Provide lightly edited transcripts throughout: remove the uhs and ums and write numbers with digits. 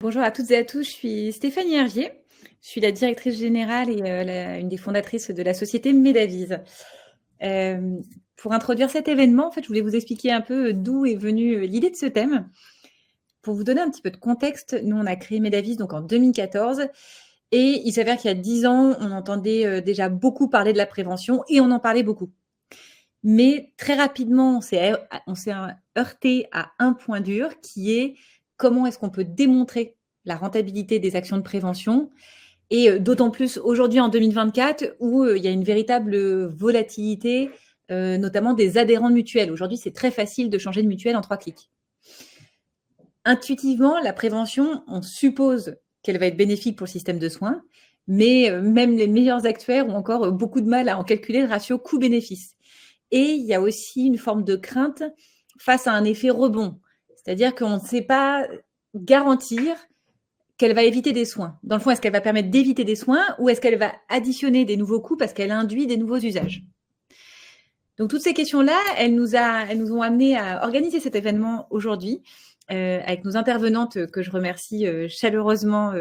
Bonjour à toutes et à tous, je suis Stéphanie Hervier. Je suis la directrice générale et une des fondatrices de la société Medavise. Pour introduire cet événement, en fait, je voulais vous expliquer un peu d'où est venue l'idée de ce thème. Pour vous donner un petit peu de contexte, nous, on a créé Medavise donc en 2014 et il s'avère qu'il y a 10 ans, on entendait déjà beaucoup parler de la prévention et on en parlait beaucoup. Mais très rapidement, on s'est heurté à un point dur qui est comment est-ce qu'on peut démontrer la rentabilité des actions de prévention et d'autant plus aujourd'hui en 2024 où il y a une véritable volatilité, notamment des adhérents mutuels. Aujourd'hui, c'est très facile de changer de mutuelle en 3 clics. Intuitivement, la prévention, on suppose qu'elle va être bénéfique pour le système de soins, mais même les meilleurs actuaires ont encore beaucoup de mal à en calculer le ratio coût-bénéfice. Et il y a aussi une forme de crainte face à un effet rebond. C'est-à-dire qu'on ne sait pas garantir qu'elle va éviter des soins. Dans le fond, est-ce qu'elle va permettre d'éviter des soins ou est-ce qu'elle va additionner des nouveaux coûts parce qu'elle induit des nouveaux usages? Donc, toutes ces questions-là, elles nous ont amené à organiser cet événement aujourd'hui avec nos intervenantes que je remercie chaleureusement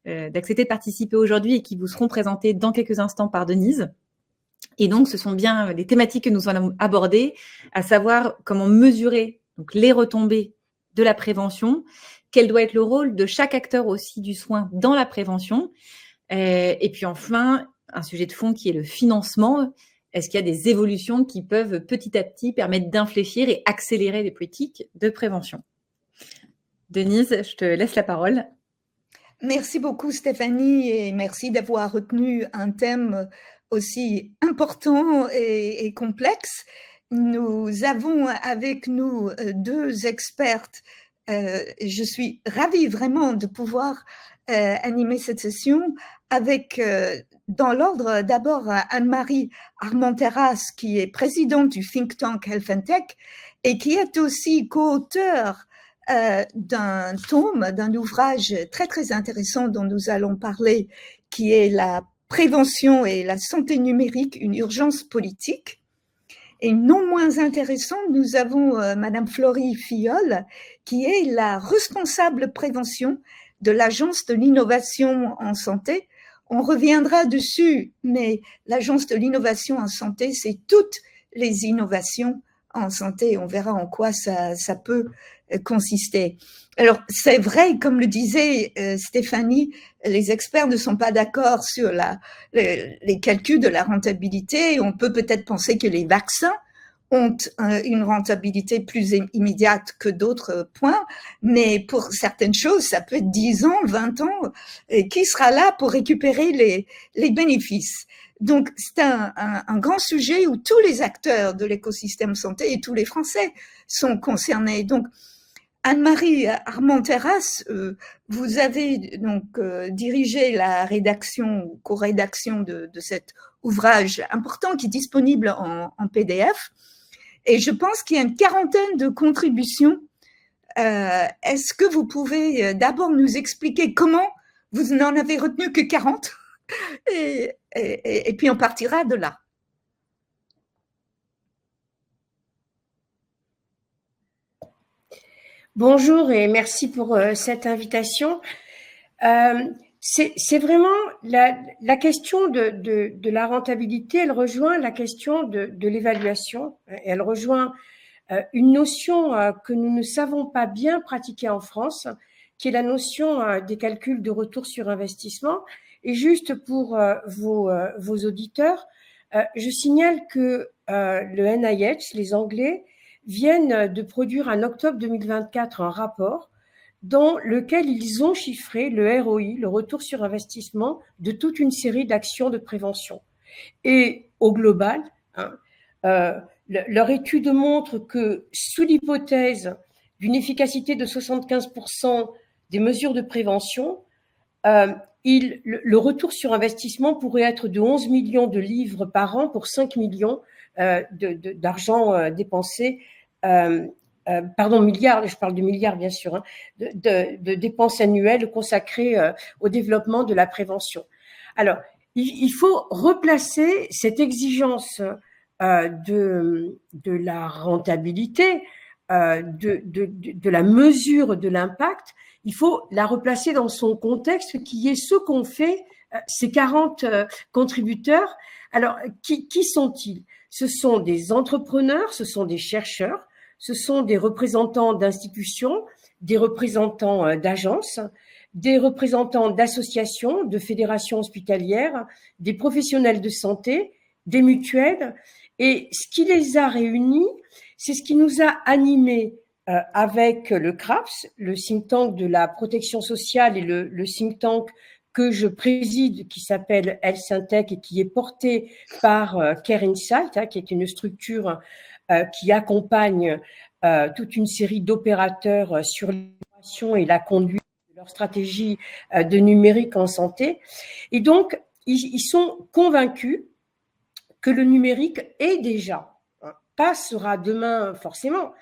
d'accepter de participer aujourd'hui et qui vous seront présentées dans quelques instants par Denise. Et donc, ce sont bien les thématiques que nous allons aborder, à savoir comment mesurer donc, les retombées de la prévention, quel doit être le rôle de chaque acteur aussi du soin dans la prévention, et puis enfin, un sujet de fond qui est le financement. Est-ce qu'il y a des évolutions qui peuvent petit à petit permettre d'infléchir et accélérer les politiques de prévention? Denise, je te laisse la parole. Merci beaucoup Stéphanie et merci d'avoir retenu un thème aussi important et complexe. Nous avons avec nous deux expertes. Je suis ravie vraiment de pouvoir animer cette session avec, dans l'ordre, d'abord Anne-Marie Armenteras, qui est présidente du think tank Health and Tech et qui est aussi co-auteure d'un tome, d'un ouvrage très très intéressant dont nous allons parler, qui est la prévention et la santé numérique, une urgence politique. Et non moins intéressant, nous avons Madame Florie Filleul, qui est la responsable prévention de l'Agence de l'innovation en santé. On reviendra dessus, mais l'Agence de l'innovation en santé, c'est toutes les innovations en santé. On verra en quoi ça peut consister. Alors, c'est vrai, comme le disait Stéphanie, les experts ne sont pas d'accord sur les calculs de la rentabilité. On peut peut-être penser que les vaccins ont une rentabilité plus immédiate que d'autres points, mais pour certaines choses, ça peut être 10 ans, 20 ans, et qui sera là pour récupérer les bénéfices? Donc, c'est un grand sujet où tous les acteurs de l'écosystème santé et tous les Français sont concernés. Donc, Anne-Marie Armenteras, vous avez donc dirigé la rédaction, co-rédaction de cet ouvrage important qui est disponible en PDF. Et je pense qu'il y a une quarantaine de contributions. Est-ce que vous pouvez d'abord nous expliquer comment vous n'en avez retenu que 40 et puis on partira de là. Bonjour et merci pour cette invitation. C'est vraiment la question de la rentabilité, elle rejoint la question de l'évaluation, elle rejoint une notion que nous ne savons pas bien pratiquer en France, qui est la notion des calculs de retour sur investissement. Et juste pour vos auditeurs, je signale que le NIH, les Anglais, viennent de produire en octobre 2024 un rapport dans lequel ils ont chiffré le ROI, le retour sur investissement, de toute une série d'actions de prévention. Et au global, leur étude montre que sous l'hypothèse d'une efficacité de 75% des mesures de prévention, le retour sur investissement pourrait être de 11 millions de livres par an pour 5 millions d'argent dépensé, milliards, je parle de milliards bien sûr, de dépenses annuelles consacrées au développement de la prévention. Alors, il faut replacer cette exigence de la rentabilité de la mesure de l'impact, il faut la replacer dans son contexte qui est ce qu'ont fait ces 40 contributeurs. Alors, qui sont-ils? Ce sont des entrepreneurs, ce sont des chercheurs, ce sont des représentants d'institutions, des représentants d'agences, des représentants d'associations, de fédérations hospitalières, des professionnels de santé, des mutuelles. Et ce qui les a réunis, c'est ce qui nous a animés avec le CRAPS, le think tank de la protection sociale, et le think tank que je préside, qui s'appelle Health and Tech et qui est porté par Care Insight, qui est une structure qui accompagne toute une série d'opérateurs sur l'innovation et la conduite de leur stratégie de numérique en santé. Et donc, ils sont convaincus que le numérique est déjà, pas sera demain forcément,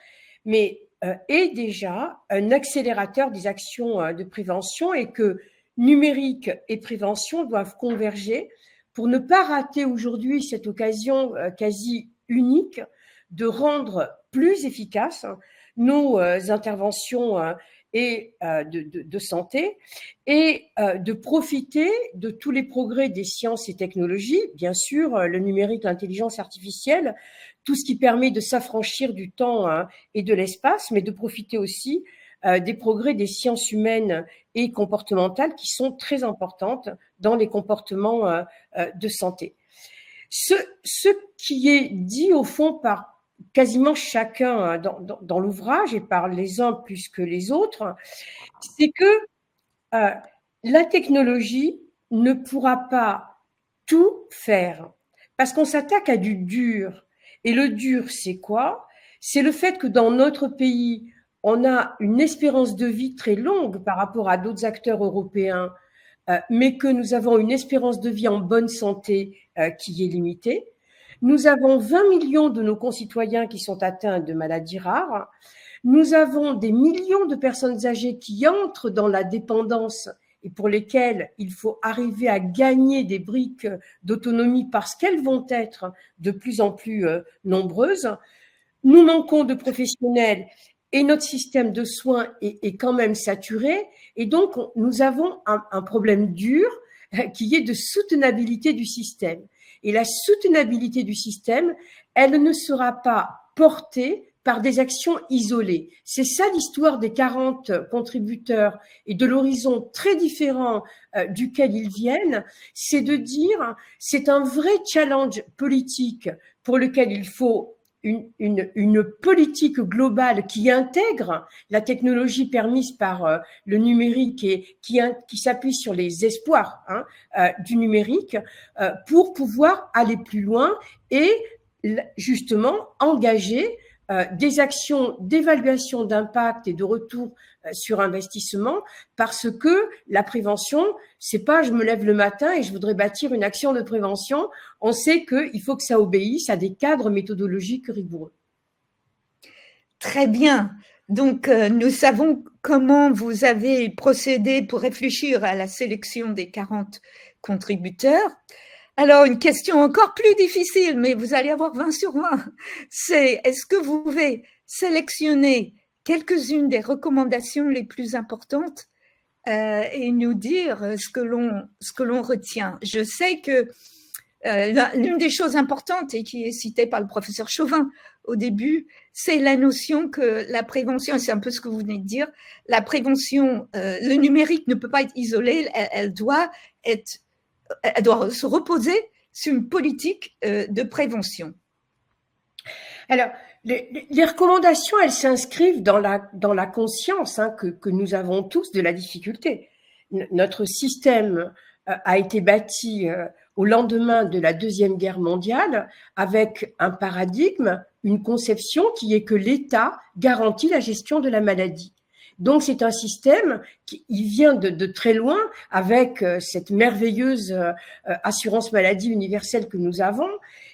mais est déjà un accélérateur des actions de prévention, et que numérique et prévention doivent converger pour ne pas rater aujourd'hui cette occasion quasi unique de rendre plus efficaces nos interventions et de santé, et de profiter de tous les progrès des sciences et technologies, bien sûr, le numérique, l'intelligence artificielle, tout ce qui permet de s'affranchir du temps et de l'espace, mais de profiter aussi des progrès des sciences humaines et comportementales qui sont très importantes dans les comportements de santé. Ce qui est dit au fond par quasiment chacun dans l'ouvrage, et par les uns plus que les autres, c'est que la technologie ne pourra pas tout faire, parce qu'on s'attaque à du dur. Et le dur, c'est quoi? C'est le fait que dans notre pays, on a une espérance de vie très longue par rapport à d'autres acteurs européens, mais que nous avons une espérance de vie en bonne santé qui est limitée. Nous avons 20 millions de nos concitoyens qui sont atteints de maladies rares. Nous avons des millions de personnes âgées qui entrent dans la dépendance et pour lesquelles il faut arriver à gagner des briques d'autonomie parce qu'elles vont être de plus en plus nombreuses. Nous manquons de professionnels et notre système de soins est quand même saturé. Et donc, nous avons un problème dur qui est de soutenabilité du système. Et la soutenabilité du système, elle ne sera pas portée par des actions isolées. C'est ça l'histoire des 40 contributeurs et de l'horizon très différent duquel ils viennent, c'est de dire c'est un vrai challenge politique pour lequel il faut une politique globale qui intègre la technologie permise par le numérique et qui s'appuie sur les espoirs du numérique pour pouvoir aller plus loin et justement engager des actions d'évaluation d'impact et de retour sur investissement, parce que la prévention, c'est pas je me lève le matin et je voudrais bâtir une action de prévention. On sait qu'il faut que ça obéisse à des cadres méthodologiques rigoureux. Très bien. Donc, nous savons comment vous avez procédé pour réfléchir à la sélection des 40 contributeurs. Alors, une question encore plus difficile, mais vous allez avoir 20 sur 20. C'est, est-ce que vous pouvez sélectionner quelques-unes des recommandations les plus importantes et nous dire ce que l'on retient? Je sais que l'une des choses importantes et qui est citée par le professeur Chauvin au début, c'est la notion que la prévention, c'est un peu ce que vous venez de dire, la prévention, le numérique ne peut pas être isolé, elle doit se reposer sur une politique de prévention. Alors, les recommandations, elles s'inscrivent dans la conscience que nous avons tous de la difficulté. Notre système a été bâti au lendemain de la Deuxième Guerre mondiale avec un paradigme, une conception qui est que l'État garantit la gestion de la maladie. Donc, c'est un système qui vient de très loin avec cette merveilleuse assurance maladie universelle que nous avons.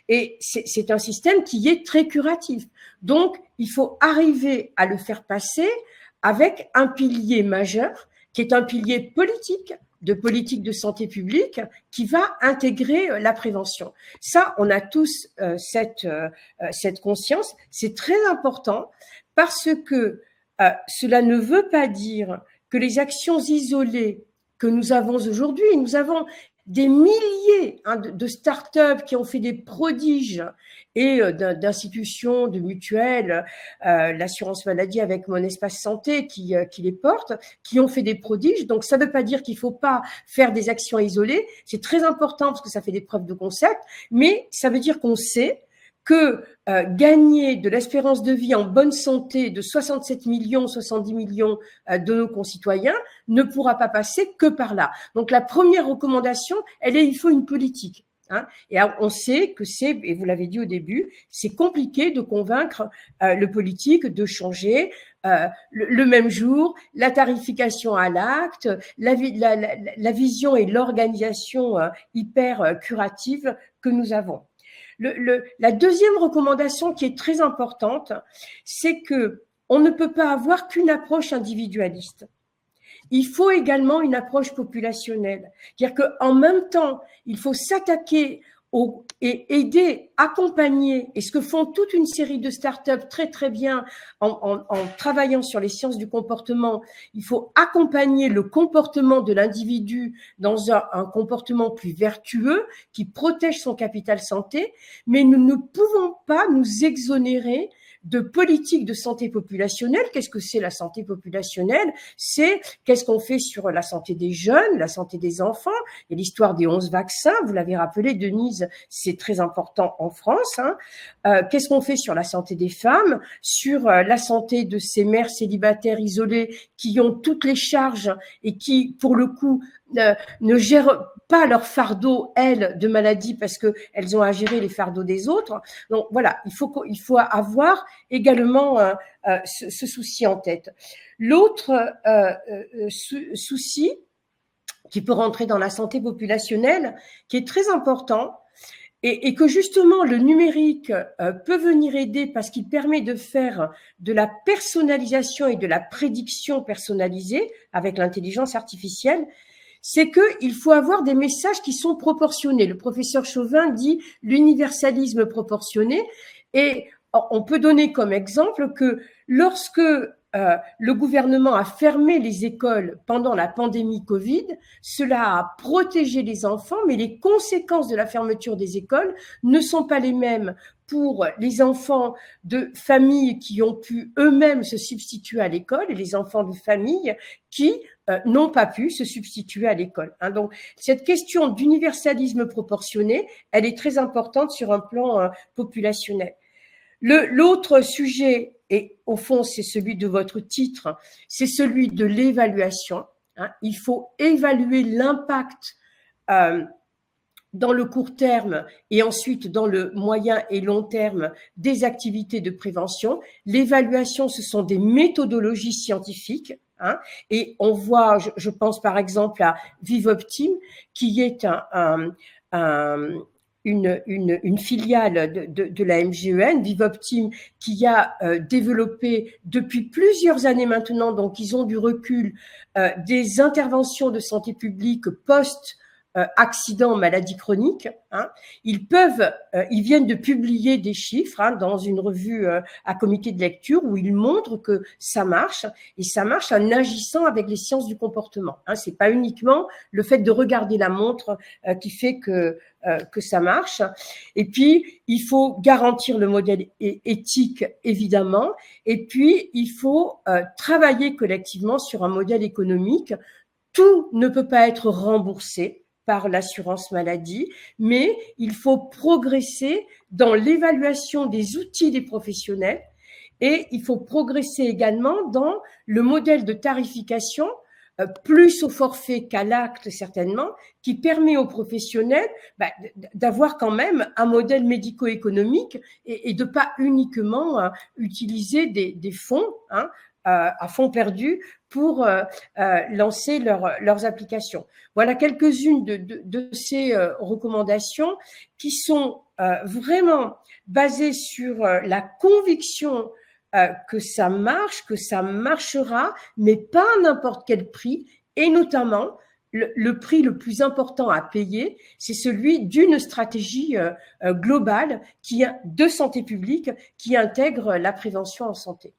Et c'est un système qui est très curatif. Donc, il faut arriver à le faire passer avec un pilier majeur, qui est un pilier politique, de politique de santé publique qui va intégrer la prévention. Ça, on a tous cette conscience. C'est très important parce que cela ne veut pas dire que les actions isolées que nous avons aujourd'hui, nous avons des milliers de start-up qui ont fait des prodiges et d'institutions, de mutuelles, l'assurance maladie avec Mon Espace Santé qui les porte, qui ont fait des prodiges. Donc, ça ne veut pas dire qu'il ne faut pas faire des actions isolées. C'est très important parce que ça fait des preuves de concept, mais ça veut dire qu'on sait que gagner de l'espérance de vie en bonne santé de 67 millions, 70 millions de nos concitoyens ne pourra pas passer que par là. Donc la première recommandation, il faut une politique. Hein. Et on sait que c'est, et vous l'avez dit au début, c'est compliqué de convaincre le politique de changer le même jour, la tarification à l'acte, la vision et l'organisation hyper curative que nous avons. La deuxième recommandation qui est très importante, c'est que on ne peut pas avoir qu'une approche individualiste. Il faut également une approche populationnelle. C'est-à-dire qu'en même temps, il faut s'attaquer et aider, accompagner, et ce que font toute une série de startups très très bien en travaillant sur les sciences du comportement. Il faut accompagner le comportement de l'individu dans un comportement plus vertueux qui protège son capital santé, mais nous ne pouvons pas nous exonérer de politique de santé populationnelle. Qu'est-ce que c'est la santé populationnelle? C'est qu'est-ce qu'on fait sur la santé des jeunes, la santé des enfants. Et l'histoire des 11 vaccins, vous l'avez rappelé, Denise, c'est très important en France. Hein. Qu'est-ce qu'on fait sur la santé des femmes, sur la santé de ces mères célibataires isolées qui ont toutes les charges et qui, pour le coup, ne gèrent pas leur fardeau, elles, de maladie parce qu'elles ont à gérer les fardeaux des autres. Donc voilà, il faut avoir également ce souci en tête. L'autre souci qui peut rentrer dans la santé populationnelle, qui est très important, et que justement le numérique peut venir aider parce qu'il permet de faire de la personnalisation et de la prédiction personnalisée avec l'intelligence artificielle, c'est qu'il faut avoir des messages qui sont proportionnés. Le professeur Chauvin dit l'universalisme proportionné, et on peut donner comme exemple que lorsque le gouvernement a fermé les écoles pendant la pandémie Covid, cela a protégé les enfants, mais les conséquences de la fermeture des écoles ne sont pas les mêmes pour les enfants de familles qui ont pu eux-mêmes se substituer à l'école et les enfants de familles qui n'ont pas pu se substituer à l'école. Hein. Donc, cette question d'universalisme proportionné, elle est très importante sur un plan populationnel. L'autre sujet, et au fond c'est celui de votre titre, c'est celui de l'évaluation. Hein. Il faut évaluer l'impact dans le court terme et ensuite dans le moyen et long terme des activités de prévention. L'évaluation, ce sont des méthodologies scientifiques. Hein, et on voit, je pense par exemple à Vivoptim, qui est une filiale de la MGEN, Vivoptim, qui a développé depuis plusieurs années maintenant, donc ils ont du recul, des interventions de santé publique post-accident, maladie chronique. Hein. Ils viennent de publier des chiffres hein, dans une revue à comité de lecture où ils montrent que ça marche, et ça marche en agissant avec les sciences du comportement. Hein. C'est pas uniquement le fait de regarder la montre qui fait que ça marche. Et puis, il faut garantir le modèle éthique, évidemment. Et puis, il faut travailler collectivement sur un modèle économique. Tout ne peut pas être remboursé par l'assurance maladie, mais il faut progresser dans l'évaluation des outils des professionnels et il faut progresser également dans le modèle de tarification plus au forfait qu'à l'acte certainement, qui permet aux professionnels d'avoir quand même un modèle médico-économique et de pas uniquement utiliser des fonds hein, à fonds perdus pour lancer leurs applications. Voilà quelques-unes de ces recommandations qui sont vraiment basées sur la conviction que ça marche, que ça marchera, mais pas à n'importe quel prix, et notamment le prix le plus important à payer, c'est celui d'une stratégie globale de santé publique qui intègre la prévention en santé.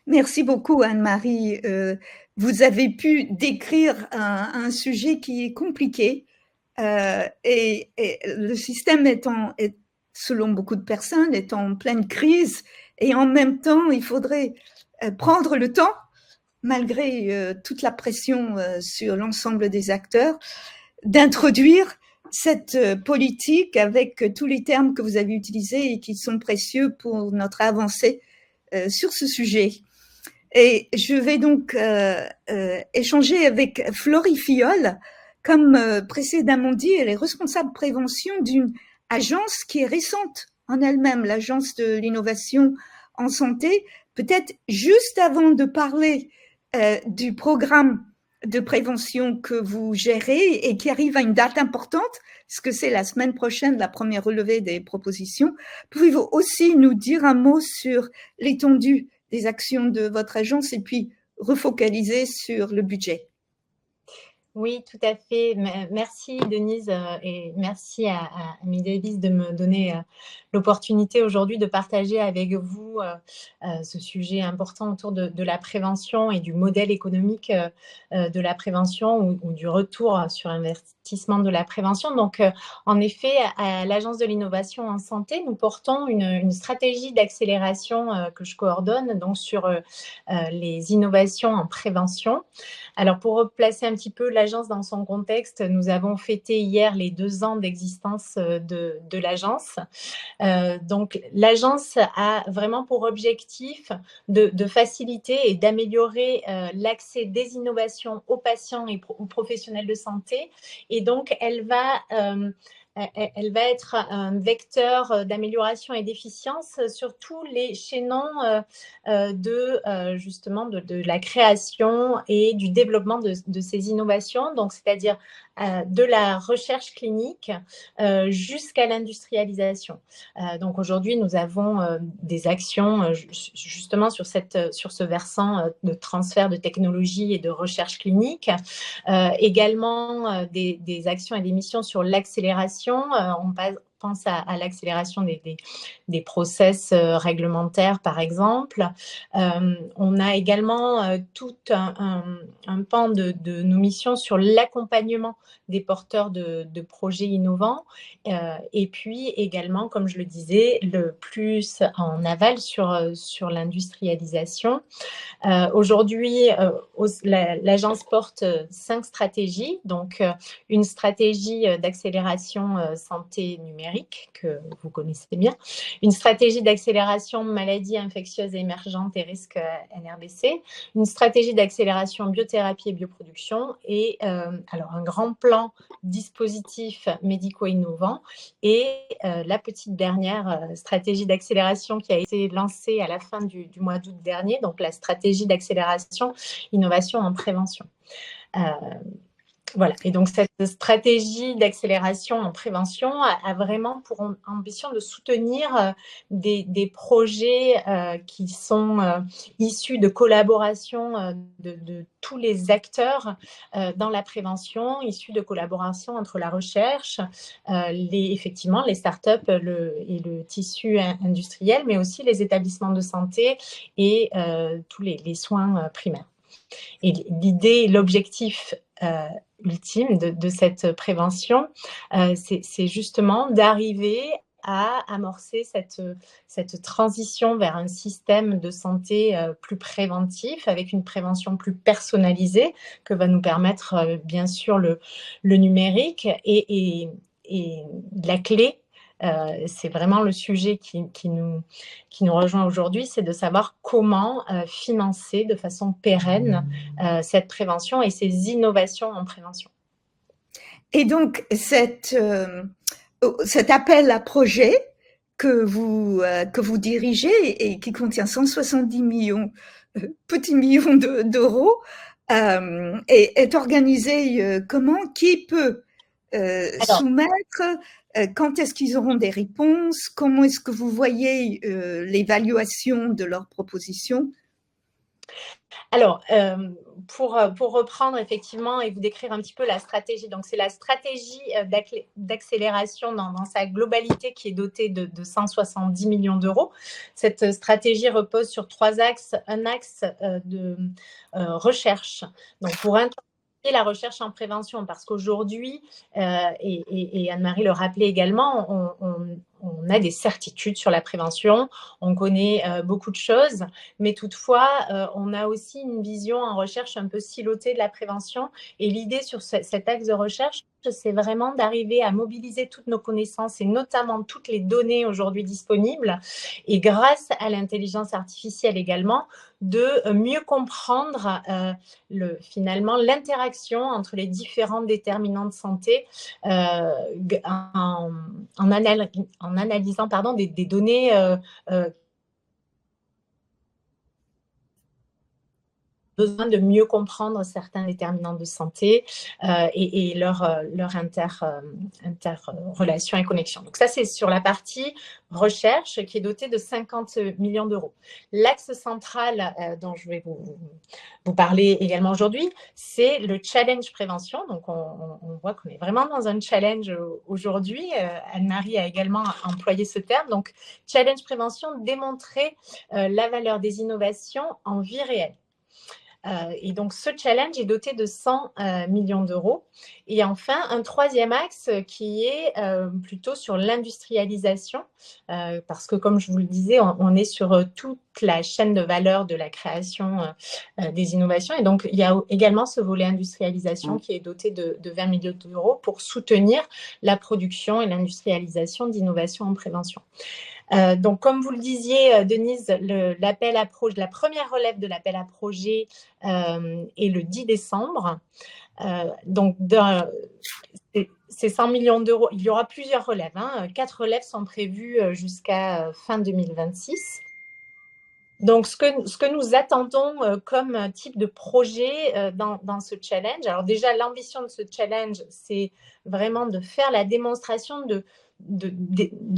Merci beaucoup, Anne-Marie. Vous avez pu décrire un sujet qui est compliqué et le système est, selon beaucoup de personnes, est en pleine crise et en même temps, il faudrait prendre le temps, malgré toute la pression sur l'ensemble des acteurs, d'introduire cette politique avec tous les termes que vous avez utilisés et qui sont précieux pour notre avancée sur ce sujet. Et je vais donc échanger avec Florie Filleul. Comme précédemment dit, elle est responsable prévention d'une agence qui est récente en elle-même, l'Agence de l'innovation en santé. Peut-être juste avant de parler du programme de prévention que vous gérez et qui arrive à une date importante, parce que c'est la semaine prochaine, la première relevée des propositions, pouvez-vous aussi nous dire un mot sur l'étendue des actions de votre agence et puis refocaliser sur le budget? Oui, tout à fait. Merci Denise et merci à Amy Davis de me donner l'opportunité aujourd'hui de partager avec vous ce sujet important autour de la prévention et du modèle économique de la prévention ou du retour sur investissement de la prévention. Donc, en effet, à l'Agence de l'innovation en santé, nous portons une stratégie d'accélération que je coordonne donc sur les innovations en prévention. Alors, pour replacer un petit peu l'agence dans son contexte, nous avons fêté hier les 2 ans d'existence de l'agence. Donc, l'agence a vraiment pour objectif de faciliter et d'améliorer l'accès des innovations aux patients et aux professionnels de santé. Et donc, elle va être un vecteur d'amélioration et d'efficience sur tous les chaînons justement de la création et du développement de ces innovations, donc c'est-à-dire de la recherche clinique jusqu'à l'industrialisation. Donc aujourd'hui, nous avons des actions justement sur ce versant de transfert de technologie et de recherche clinique. Également des actions et des missions sur l'accélération. On pense à l'accélération des process réglementaires, par exemple. On a également tout un pan de nos missions sur l'accompagnement des porteurs de projets innovants. Et puis également, comme je le disais, le plus en aval sur l'industrialisation. Aujourd'hui, l'agence porte 5 stratégies. Donc, une stratégie d'accélération santé numérique, que vous connaissez bien. Une stratégie d'accélération maladies infectieuses et émergentes et risques NRBC. Une stratégie d'accélération biothérapie et bioproduction. Et alors, un grand plan dispositifs médicaux innovants. Et la petite dernière stratégie d'accélération qui a été lancée à la fin du mois d'août dernier, donc la stratégie d'accélération innovation en prévention. Voilà, et donc cette stratégie d'accélération en prévention a vraiment pour ambition de soutenir des projets qui sont issus de collaboration de tous les acteurs dans la prévention, issus de collaboration entre la recherche, effectivement les startups et le tissu industriel, mais aussi les établissements de santé et tous les soins primaires. Et l'idée, l'objectif ultime de cette prévention, c'est justement d'arriver à amorcer cette transition vers un système de santé plus préventif, avec une prévention plus personnalisée que va nous permettre bien sûr le numérique et la clé. C'est vraiment le sujet qui nous rejoint aujourd'hui, c'est de savoir comment financer de façon pérenne cette prévention et ces innovations en prévention. Et donc, cet appel à projet que vous dirigez et qui contient 170 millions, petits millions d'euros, est organisé comment? Qui peut soumettre? Quand est-ce qu'ils auront des réponses? Comment est-ce que vous voyez l'évaluation de leurs propositions? Alors, pour reprendre effectivement et vous décrire un petit peu la stratégie, donc c'est la stratégie d'accélération dans sa globalité qui est dotée de 170 millions d'euros. Cette stratégie repose sur 3 axes. Un axe de recherche, donc pour la recherche en prévention, parce qu'aujourd'hui, et Anne-Marie le rappelait également, on a des certitudes sur la prévention, on connaît beaucoup de choses, mais toutefois, on a aussi une vision en recherche un peu silotée de la prévention. Et l'idée sur cet axe de recherche, c'est vraiment d'arriver à mobiliser toutes nos connaissances et notamment toutes les données aujourd'hui disponibles. Et grâce à l'intelligence artificielle également, de mieux comprendre finalement l'interaction entre les différents déterminants de santé en analysant des données besoin de mieux comprendre certains déterminants de santé et leur interrelation et connexion. Donc ça, c'est sur la partie recherche qui est dotée de 50 millions d'euros. L'axe central dont je vais vous parler également aujourd'hui, c'est le challenge prévention. Donc on voit qu'on est vraiment dans un challenge aujourd'hui. Anne-Marie a également employé ce terme. Donc challenge prévention, démontrer la valeur des innovations en vie réelle. Et donc, ce challenge est doté de 100 millions d'euros. Et enfin, un troisième axe qui est plutôt sur l'industrialisation, parce que, comme je vous le disais, on est sur toute la chaîne de valeur de la création des innovations. Et donc, il y a également ce volet industrialisation qui est doté de 20 millions d'euros pour soutenir la production et l'industrialisation d'innovations en prévention. Donc, comme vous le disiez, Denise, l'appel à projet, la première relève de l'appel à projet est le 10 décembre. Donc, ces 100 millions d'euros, il y aura plusieurs relèves. 4 relèves sont prévues jusqu'à fin 2026. Donc, ce que nous attendons comme type de projet dans ce challenge, alors déjà, l'ambition de ce challenge, c'est vraiment de faire la démonstration de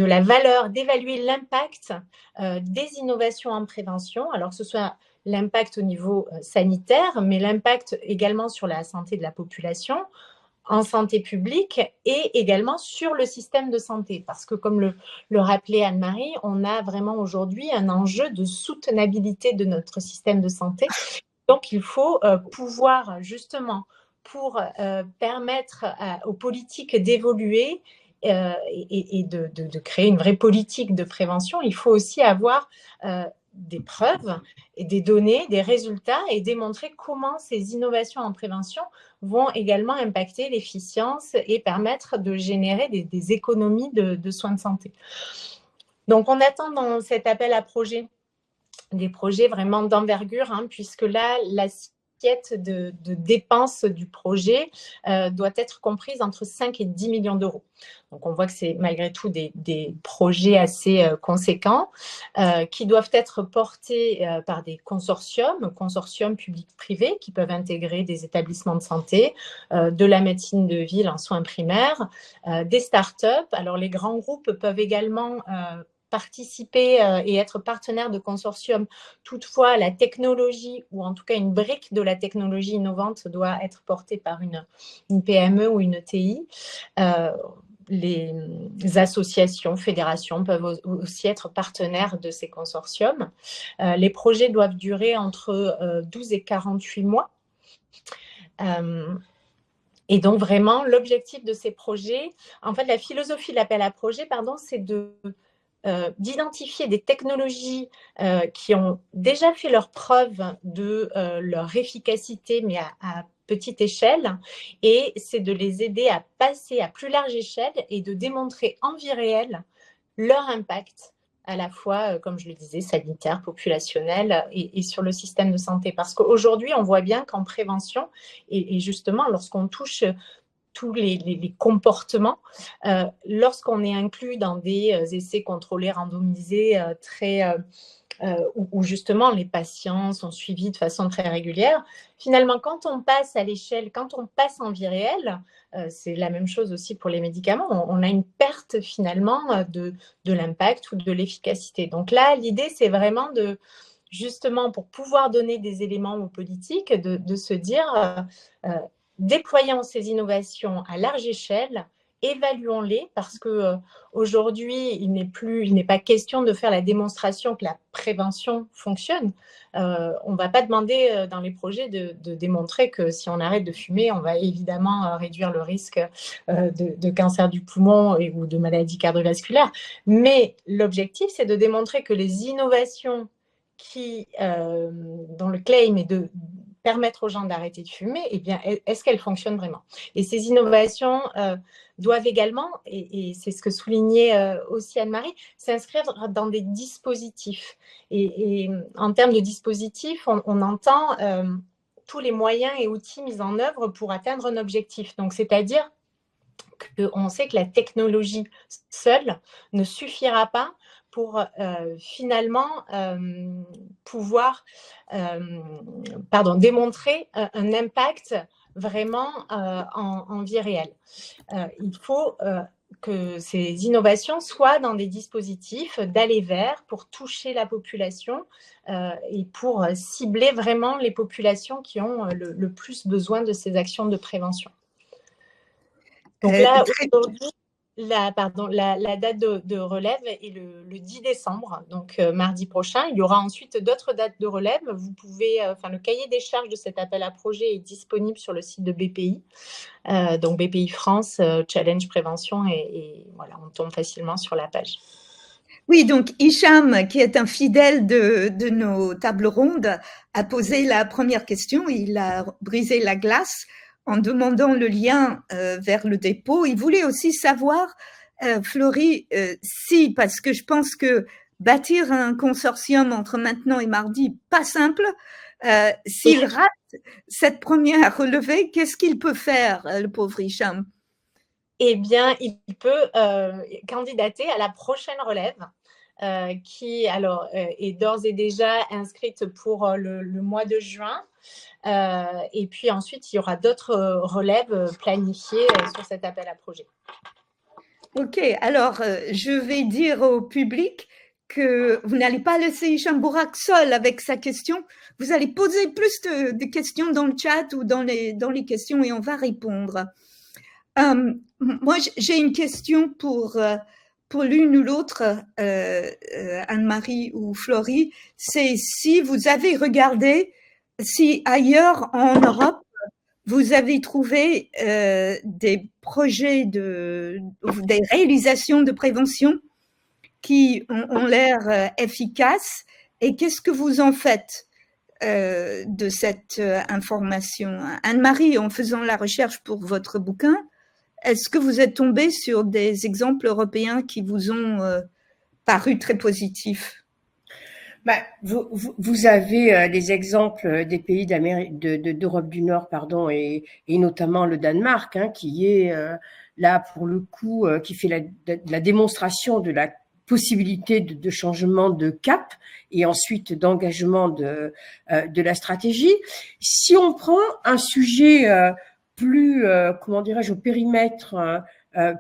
la valeur, d'évaluer l'impact des innovations en prévention, alors que ce soit l'impact au niveau sanitaire, mais l'impact également sur la santé de la population, en santé publique et également sur le système de santé. Parce que, comme le rappelait Anne-Marie, on a vraiment aujourd'hui un enjeu de soutenabilité de notre système de santé. Donc, il faut pouvoir justement, pour permettre aux politiques d'évoluer et de créer une vraie politique de prévention, il faut aussi avoir des preuves et des données, des résultats et démontrer comment ces innovations en prévention vont également impacter l'efficience et permettre de générer des économies de soins de santé. Donc, on attend dans cet appel à projet des projets vraiment d'envergure, puisque là, l'assiette de dépenses du projet doit être comprise entre 5 et 10 millions d'euros. Donc, on voit que c'est malgré tout des projets assez conséquents qui doivent être portés par des consortiums publics-privés qui peuvent intégrer des établissements de santé, de la médecine de ville en soins primaires, des startups. Alors, les grands groupes peuvent également participer et être partenaire de consortium. Toutefois, la technologie, ou en tout cas une brique de la technologie innovante, doit être portée par une PME ou une ETI. Les associations, fédérations peuvent aussi être partenaires de ces consortiums. Les projets doivent durer entre 12 et 48 mois. Et donc, vraiment, l'objectif de ces projets, en fait, la philosophie de l'appel à projet, c'est d'identifier des technologies qui ont déjà fait leur preuve de leur efficacité, mais à petite échelle, et c'est de les aider à passer à plus large échelle et de démontrer en vie réelle leur impact, à la fois, comme je le disais, sanitaire, populationnel et sur le système de santé. Parce qu'aujourd'hui, on voit bien qu'en prévention, et justement, lorsqu'on touche tous les comportements, lorsqu'on est inclus dans des essais contrôlés, randomisés, où justement les patients sont suivis de façon très régulière, finalement, quand on passe à l'échelle, quand on passe en vie réelle, c'est la même chose aussi pour les médicaments, on a une perte finalement de l'impact ou de l'efficacité. Donc là, l'idée, c'est vraiment justement pour pouvoir donner des éléments aux politiques, de se dire déployons ces innovations à large échelle, évaluons-les, parce que aujourd'hui, il n'est pas question de faire la démonstration que la prévention fonctionne. On ne va pas demander dans les projets de démontrer que si on arrête de fumer, on va évidemment réduire le risque de cancer du poumon ou de maladies cardiovasculaires. Mais l'objectif, c'est de démontrer que les innovations dont le claim est de permettre aux gens d'arrêter de fumer, eh bien, est-ce qu'elles fonctionnent vraiment? Et ces innovations doivent également, et c'est ce que soulignait aussi Anne-Marie, s'inscrire dans des dispositifs. Et en termes de dispositifs, on entend tous les moyens et outils mis en œuvre pour atteindre un objectif. Donc, c'est-à-dire qu'on sait que la technologie seule ne suffira pas pour finalement pouvoir démontrer un impact vraiment en vie réelle. Il faut que ces innovations soient dans des dispositifs d'aller vers pour toucher la population et pour cibler vraiment les populations qui ont le plus besoin de ces actions de prévention. Donc là, aujourd'hui, la date de relève est le 10 décembre, donc mardi prochain. Il y aura ensuite d'autres dates de relève. Vous pouvez, le cahier des charges de cet appel à projet est disponible sur le site de BPI, donc BPI France, Challenge Prévention, et voilà, on tombe facilement sur la page. Oui, donc Hicham, qui est un fidèle de nos tables rondes, a posé la première question. Il a brisé la glace en demandant le lien vers le dépôt. Il voulait aussi savoir, Florie, si, parce que je pense que bâtir un consortium entre maintenant et mardi, pas simple, s'il rate cette première relevée, qu'est-ce qu'il peut faire, le pauvre Hicham? Eh bien, il peut candidater à la prochaine relève, qui alors est d'ores et déjà inscrite pour le mois de juin. Et puis ensuite, il y aura d'autres relèves planifiées sur cet appel à projet. Ok, alors je vais dire au public que vous n'allez pas laisser Hicham Bourak seul avec sa question. Vous allez poser plus de questions dans le chat ou dans les questions et on va répondre. Moi, j'ai une question pour l'une ou l'autre, Anne-Marie ou Florie. C'est si vous avez regardé, si ailleurs en Europe, vous avez trouvé des projets des réalisations de prévention qui ont l'air efficaces, et qu'est-ce que vous en faites de cette information? Anne-Marie, en faisant la recherche pour votre bouquin, est-ce que vous êtes tombée sur des exemples européens qui vous ont paru très positifs? Vous avez les exemples des pays d'Europe du Nord, et notamment le Danemark, qui est là pour le coup, qui fait la démonstration de la possibilité de changement de cap et ensuite d'engagement de la stratégie. Si on prend un sujet plus, au périmètre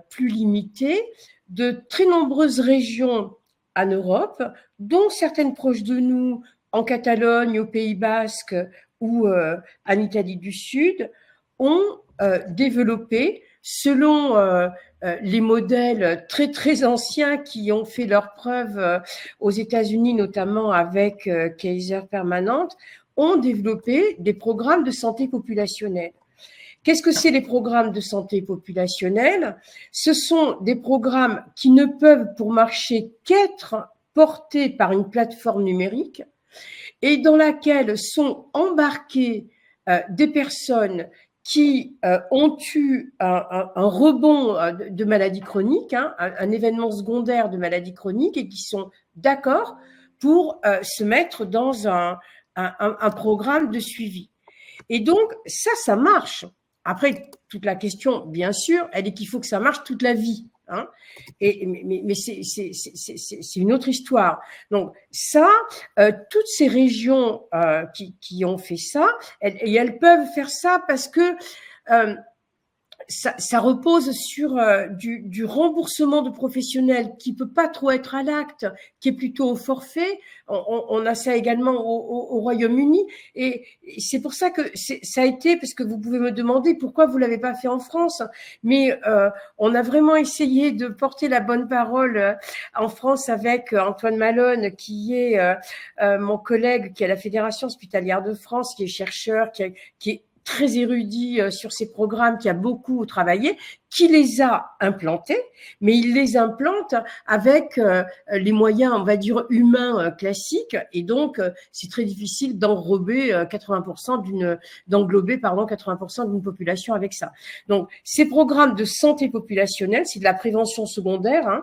plus limité, de très nombreuses régions en Europe, dont certaines proches de nous, en Catalogne, au Pays Basque ou en Italie du Sud, ont développé, selon les modèles très très anciens qui ont fait leurs preuves aux États-Unis, notamment avec Kaiser Permanente, ont développé des programmes de santé populationnelle. Qu'est-ce que c'est les programmes de santé populationnelle? Ce sont des programmes qui ne peuvent pour marcher qu'être portés par une plateforme numérique et dans laquelle sont embarquées des personnes qui ont eu un rebond de maladie chronique, un événement secondaire de maladie chronique, et qui sont d'accord pour se mettre dans un programme de suivi. Et donc, ça marche. Après, toute la question, bien sûr, elle est qu'il faut que ça marche toute la vie. Mais c'est une autre histoire. Donc ça, toutes ces régions qui ont fait ça, elles peuvent faire ça parce que ça repose sur du remboursement de professionnels qui peut pas trop être à l'acte, qui est plutôt au forfait. On a ça également au Royaume-Uni, et c'est pour ça que ça a été, parce que vous pouvez me demander pourquoi vous l'avez pas fait en France, mais on a vraiment essayé de porter la bonne parole en France avec Antoine Malone, qui est mon collègue, qui est à la Fédération hospitalière de France, qui est chercheur, qui est très érudit sur ces programmes, qui a beaucoup travaillé, qui les a implantés, mais il les implante avec les moyens, on va dire, humains classiques, et donc c'est très difficile d'englober 80% d'une population avec ça. Donc, ces programmes de santé populationnelle, c'est de la prévention secondaire,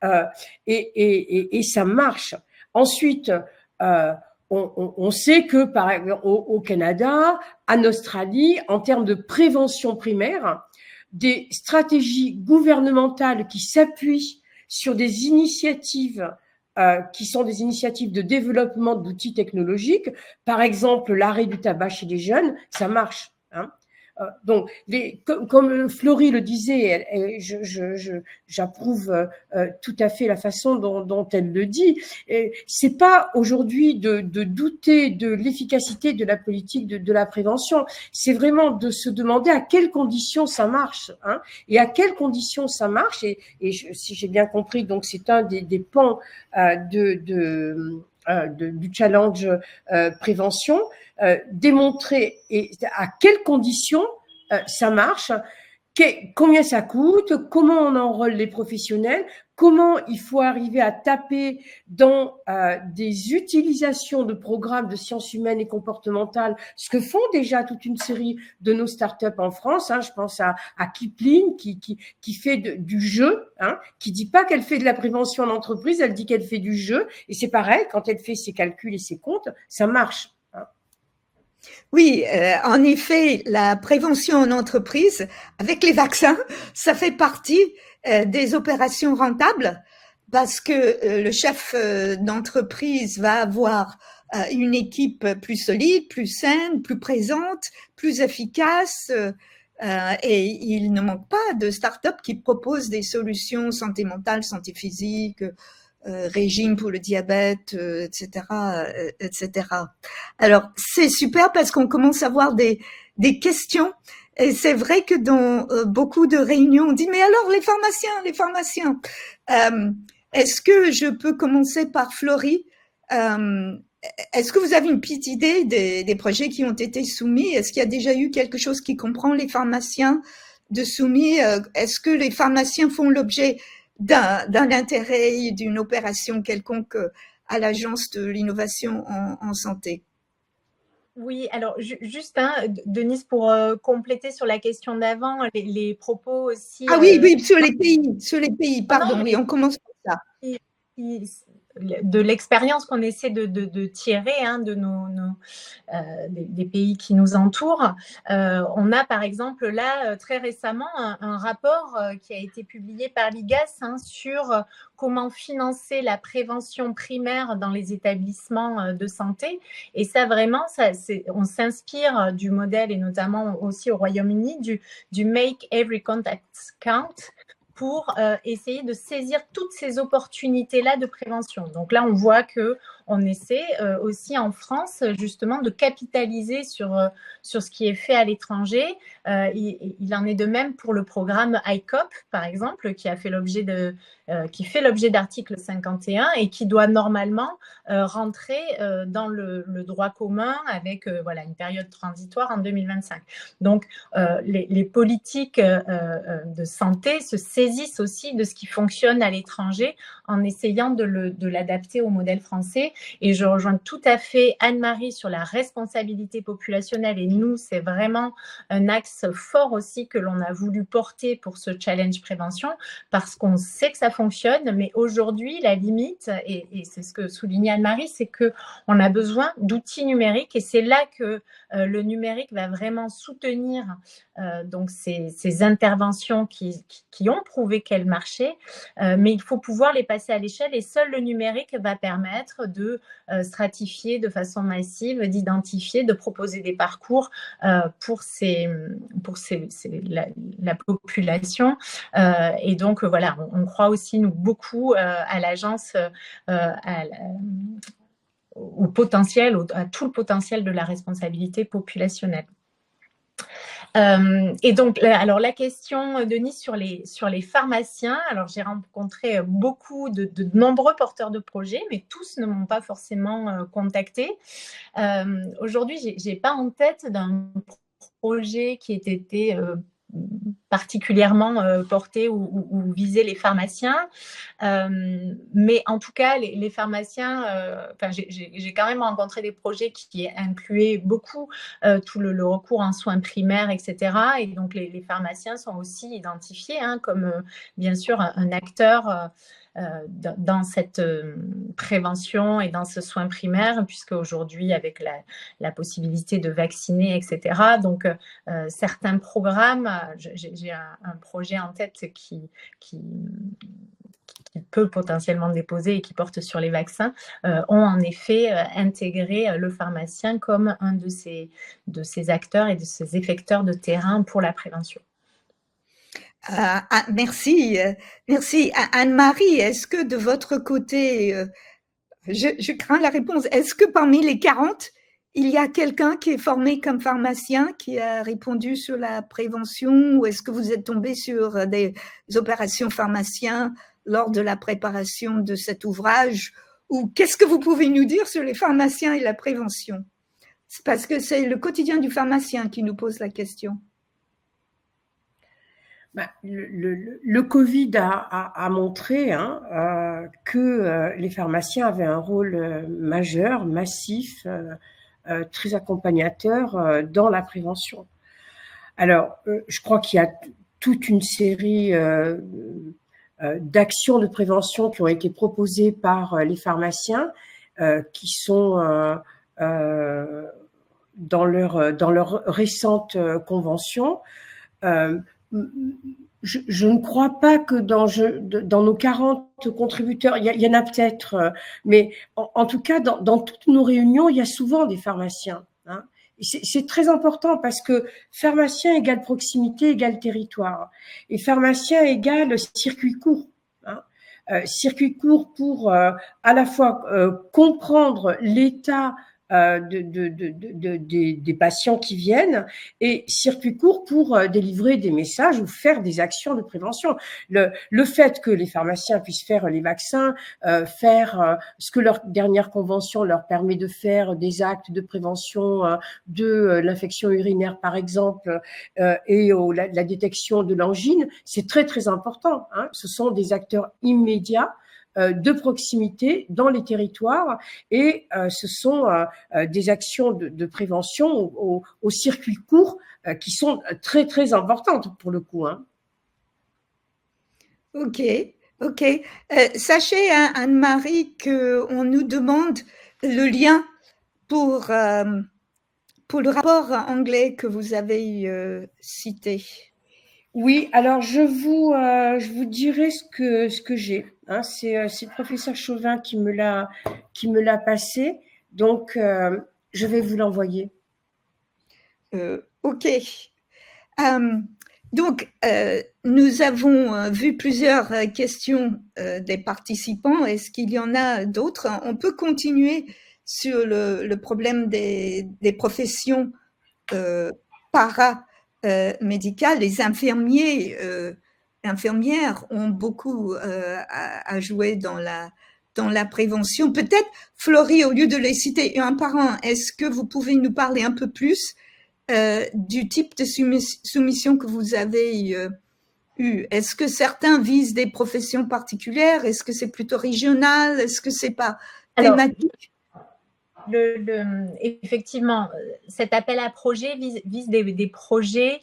hein, et ça marche. Ensuite, on sait que, par exemple, au Canada, en Australie, en termes de prévention primaire, des stratégies gouvernementales qui s'appuient sur des initiatives qui sont des initiatives de développement d'outils technologiques, par exemple l'arrêt du tabac chez les jeunes, ça marche, hein. Donc, comme Florie le disait, j'approuve tout à fait la façon dont elle le dit. C'est pas aujourd'hui de douter de l'efficacité de la politique de la prévention. C'est vraiment de se demander à quelles conditions ça marche, hein, et à quelles conditions ça marche. Si j'ai bien compris, donc c'est un des pans du challenge prévention, démontrer à quelles conditions ça marche, combien ça coûte, comment on enrôle les professionnels, comment il faut arriver à taper dans des utilisations de programmes de sciences humaines et comportementales, ce que font déjà toute une série de nos startups en France, hein. Je pense à Kipling qui fait du jeu, hein, qui dit pas qu'elle fait de la prévention en entreprise, elle dit qu'elle fait du jeu, et c'est pareil, quand elle fait ses calculs et ses comptes, ça marche. Oui, en effet, la prévention en entreprise, avec les vaccins, ça fait partie des opérations rentables, parce que le chef d'entreprise va avoir une équipe plus solide, plus saine, plus présente, plus efficace, et il ne manque pas de start-up qui proposent des solutions santé mentale, santé physique, régime pour le diabète, etc., etc. Alors, c'est super parce qu'on commence à avoir des questions. Et c'est vrai que dans beaucoup de réunions, on dit, mais alors les pharmaciens, est-ce que je peux commencer par Florie? Est-ce que vous avez une petite idée des projets qui ont été soumis? Est-ce qu'il y a déjà eu quelque chose qui comprend les pharmaciens de soumis? Est-ce que les pharmaciens font l'objet d'un intérêt, d'une opération quelconque à l'Agence de l'innovation en santé? Oui, alors juste, Denise, pour compléter sur la question d'avant, les propos aussi… Ah oui, sur les pays, pardon, non, oui, on commence par ça. De l'expérience qu'on essaie de tirer, hein, de des pays qui nous entourent. On a par exemple là très récemment un rapport qui a été publié par l'IGAS, hein, sur comment financer la prévention primaire dans les établissements de santé. Et ça vraiment, on s'inspire du modèle, et notamment aussi au Royaume-Uni, du Make Every Contact Count, pour essayer de saisir toutes ces opportunités-là de prévention. Donc là, on voit qu'on essaie aussi en France, justement, de capitaliser sur ce qui est fait à l'étranger. Il en est de même pour le programme ICOP, par exemple, qui fait l'objet d'article 51 et qui doit normalement rentrer dans le droit commun avec une période transitoire en 2025. Donc, les politiques de santé se saisissent aussi de ce qui fonctionne à l'étranger en essayant de l'adapter au modèle français. Et je rejoins tout à fait Anne-Marie sur la responsabilité populationnelle. Et nous, c'est vraiment un axe fort aussi que l'on a voulu porter pour ce challenge prévention, parce qu'on sait que ça fonctionne, mais aujourd'hui, la limite, et c'est ce que soulignait Anne-Marie, c'est qu'on a besoin d'outils numériques, et c'est là que le numérique va vraiment soutenir donc ces interventions qui ont prouvé qu'elles marchaient, mais il faut pouvoir les passer à l'échelle, et seul le numérique va permettre de stratifier de façon massive, d'identifier, de proposer des parcours pour la population. Et donc, voilà, on croit aussi, nous, beaucoup à l'agence, au potentiel, à tout le potentiel de la responsabilité populationnelle. Et donc, alors la question, Denis, sur les pharmaciens. Alors, j'ai rencontré beaucoup de nombreux porteurs de projets, mais tous ne m'ont pas forcément contacté. Aujourd'hui, j'ai pas en tête d'un projet qui ait été particulièrement porté ou visé les pharmaciens. Mais en tout cas, les pharmaciens, j'ai quand même rencontré des projets qui incluaient beaucoup tout le recours en soins primaires, etc. Et donc, les pharmaciens sont aussi identifiés comme, bien sûr, un acteur dans cette prévention et dans ce soin primaire, puisque aujourd'hui, avec la possibilité de vacciner, etc., donc certains programmes, j'ai un projet en tête qui peut potentiellement déposer et qui porte sur les vaccins, ont en effet intégré le pharmacien comme un de ces acteurs et de ces effecteurs de terrain pour la prévention. Merci. Anne-Marie, est-ce que de votre côté, je crains la réponse, est-ce que parmi les 40, il y a quelqu'un qui est formé comme pharmacien, qui a répondu sur la prévention, ou est-ce que vous êtes tombé sur des opérations pharmaciens lors de la préparation de cet ouvrage, ou qu'est-ce que vous pouvez nous dire sur les pharmaciens et la prévention? C'est parce que c'est le quotidien du pharmacien qui nous pose la question. Le Covid a montré que les pharmaciens avaient un rôle majeur, massif, très accompagnateur dans la prévention. Alors, je crois qu'il y a toute une série d'actions de prévention qui ont été proposées par les pharmaciens, qui sont dans leur récente convention. Je ne crois pas que dans nos 40 contributeurs, il y en a peut-être, mais en tout cas, dans toutes nos réunions, il y a souvent des pharmaciens. C'est très important parce que pharmacien égale proximité égale territoire. Et pharmacien égale circuit court. Circuit court pour à la fois comprendre l'état des patients qui viennent, et circuit court pour délivrer des messages ou faire des actions de prévention. Le fait que les pharmaciens puissent faire les vaccins, faire ce que leur dernière convention leur permet de faire, des actes de prévention de l'infection urinaire par exemple, et la détection de l'angine, c'est très très important. Ce sont des acteurs immédiats de proximité dans les territoires, et ce sont des actions de prévention au circuit court qui sont très très importantes pour le coup. Ok. Sachez, Anne-Marie, qu'on nous demande le lien pour le rapport anglais que vous avez cité. Oui, alors je vous dirai ce que j'ai. C'est le professeur Chauvin qui me l'a passé, donc je vais vous l'envoyer. Ok. Donc, nous avons vu plusieurs questions des participants. Est-ce qu'il y en a d'autres? On peut continuer sur le problème des professions paramédicales. Les infirmières ont beaucoup à jouer dans la prévention. Peut-être, Florie, au lieu de les citer un par un, est-ce que vous pouvez nous parler un peu plus du type de soumission que vous avez eu? Est-ce que certains visent des professions particulières? Est-ce que c'est plutôt régional? Est-ce que c'est pas thématique? Effectivement, cet appel à projet vise des projets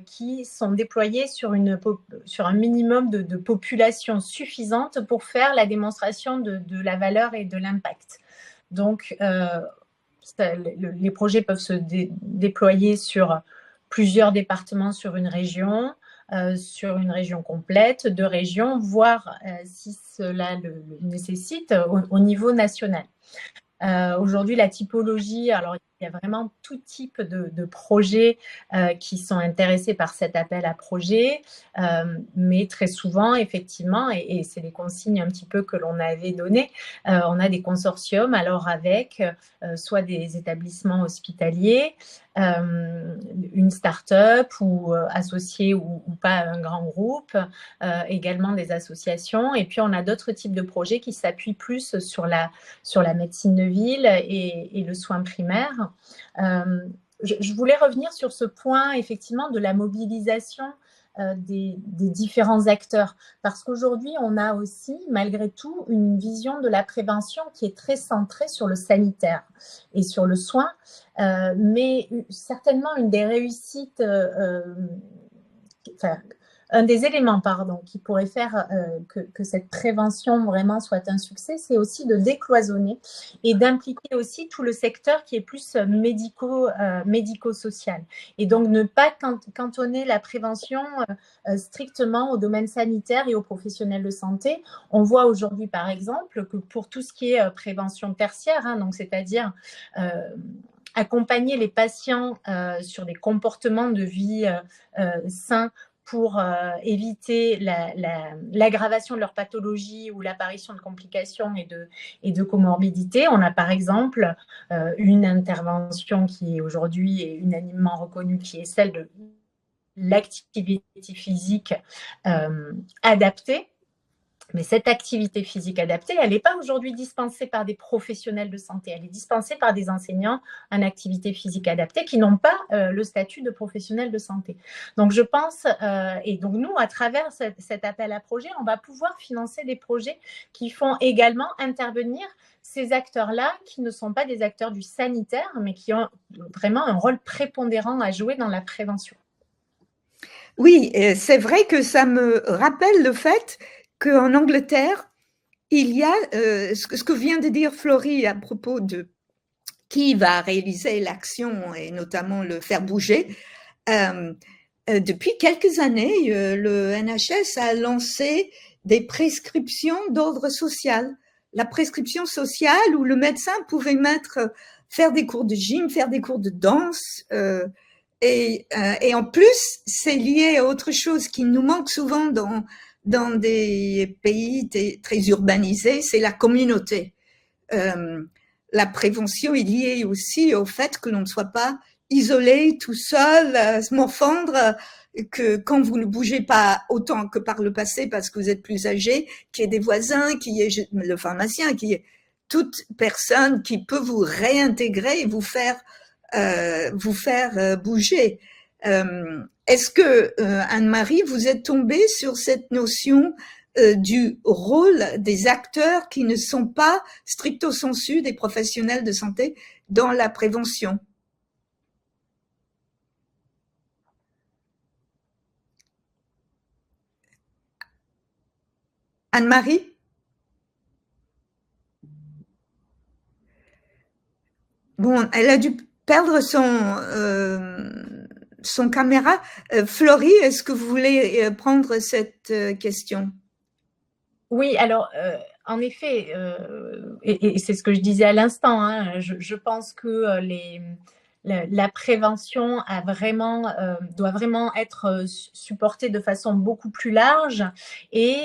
qui sont déployés sur un minimum de population suffisante pour faire la démonstration de la valeur et de l'impact. Donc, les projets peuvent se déployer sur plusieurs départements sur une région, sur une région complète, 2 régions, voire si cela le nécessite, au niveau national. Aujourd'hui, la typologie, alors il y a vraiment tout type de projets qui sont intéressés par cet appel à projet, mais très souvent, effectivement, et c'est les consignes un petit peu que l'on avait données, on a des consortiums, alors avec soit des établissements hospitaliers, une start-up ou associée ou pas à un grand groupe, également des associations. Et puis, on a d'autres types de projets qui s'appuient plus sur la médecine de ville et le soin primaire. Je voulais revenir sur ce point, effectivement, de la mobilisation des différents acteurs. Parce qu'aujourd'hui, on a aussi, malgré tout, une vision de la prévention qui est très centrée sur le sanitaire et sur le soin, mais certainement une des réussites, un des éléments, qui pourrait faire que cette prévention vraiment soit un succès, c'est aussi de décloisonner et d'impliquer aussi tout le secteur qui est plus médico-social. Et donc, ne pas cantonner la prévention strictement au domaine sanitaire et aux professionnels de santé. On voit aujourd'hui, par exemple, que pour tout ce qui est prévention tertiaire, donc c'est-à-dire accompagner les patients sur des comportements de vie sains, pour éviter l'aggravation de leur pathologie ou l'apparition de complications et de comorbidités. On a par exemple une intervention qui est aujourd'hui unanimement reconnue, qui est celle de l'activité physique adaptée. Mais cette activité physique adaptée, elle n'est pas aujourd'hui dispensée par des professionnels de santé. Elle est dispensée par des enseignants en activité physique adaptée qui n'ont pas le statut de professionnel de santé. Donc, je pense, et donc nous, à travers cet appel à projet, on va pouvoir financer des projets qui font également intervenir ces acteurs-là qui ne sont pas des acteurs du sanitaire, mais qui ont vraiment un rôle prépondérant à jouer dans la prévention. Oui, c'est vrai que ça me rappelle le fait qu'en Angleterre, il y a ce que vient de dire Florie à propos de qui va réaliser l'action et notamment le faire bouger. Depuis quelques années, le NHS a lancé des prescriptions d'ordre social. La prescription sociale où le médecin pouvait faire des cours de gym, faire des cours de danse. Et en plus, c'est lié à autre chose qui nous manque souvent dans des pays très urbanisés, c'est la communauté. La prévention est liée aussi au fait que l'on ne soit pas isolé, tout seul, se morfondre, que quand vous ne bougez pas autant que par le passé parce que vous êtes plus âgé, qu'il y ait des voisins, qu'il y ait le pharmacien, qu'il y ait toute personne qui peut vous réintégrer et vous faire bouger. Est-ce que, Anne-Marie, vous êtes tombée sur cette notion du rôle des acteurs qui ne sont pas stricto sensu des professionnels de santé dans la prévention? Anne-Marie? Bon, elle a dû perdre son caméra. Florie, est-ce que vous voulez prendre cette question? Oui, alors, en effet, et c'est ce que je disais à l'instant, je pense que la prévention doit vraiment être supportée de façon beaucoup plus large et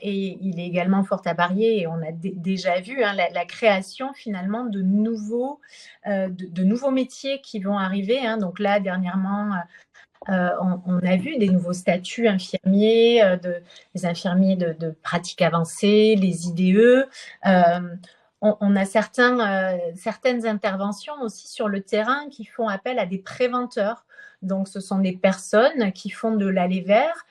il est également fort à parier, et on a déjà vu la création finalement de nouveaux métiers qui vont arriver. Donc là, dernièrement, on a vu des nouveaux statuts infirmiers, les infirmiers de pratique avancée, les IDE. On a certaines interventions aussi sur le terrain qui font appel à des préventeurs. Donc, ce sont des personnes qui font de l'aller vers,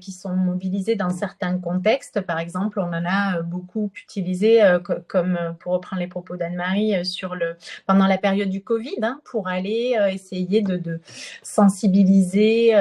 qui sont mobilisés dans certains contextes. Par exemple, on en a beaucoup utilisé, comme pour reprendre les propos d'Anne-Marie, pendant la période du Covid, hein, pour aller essayer de sensibiliser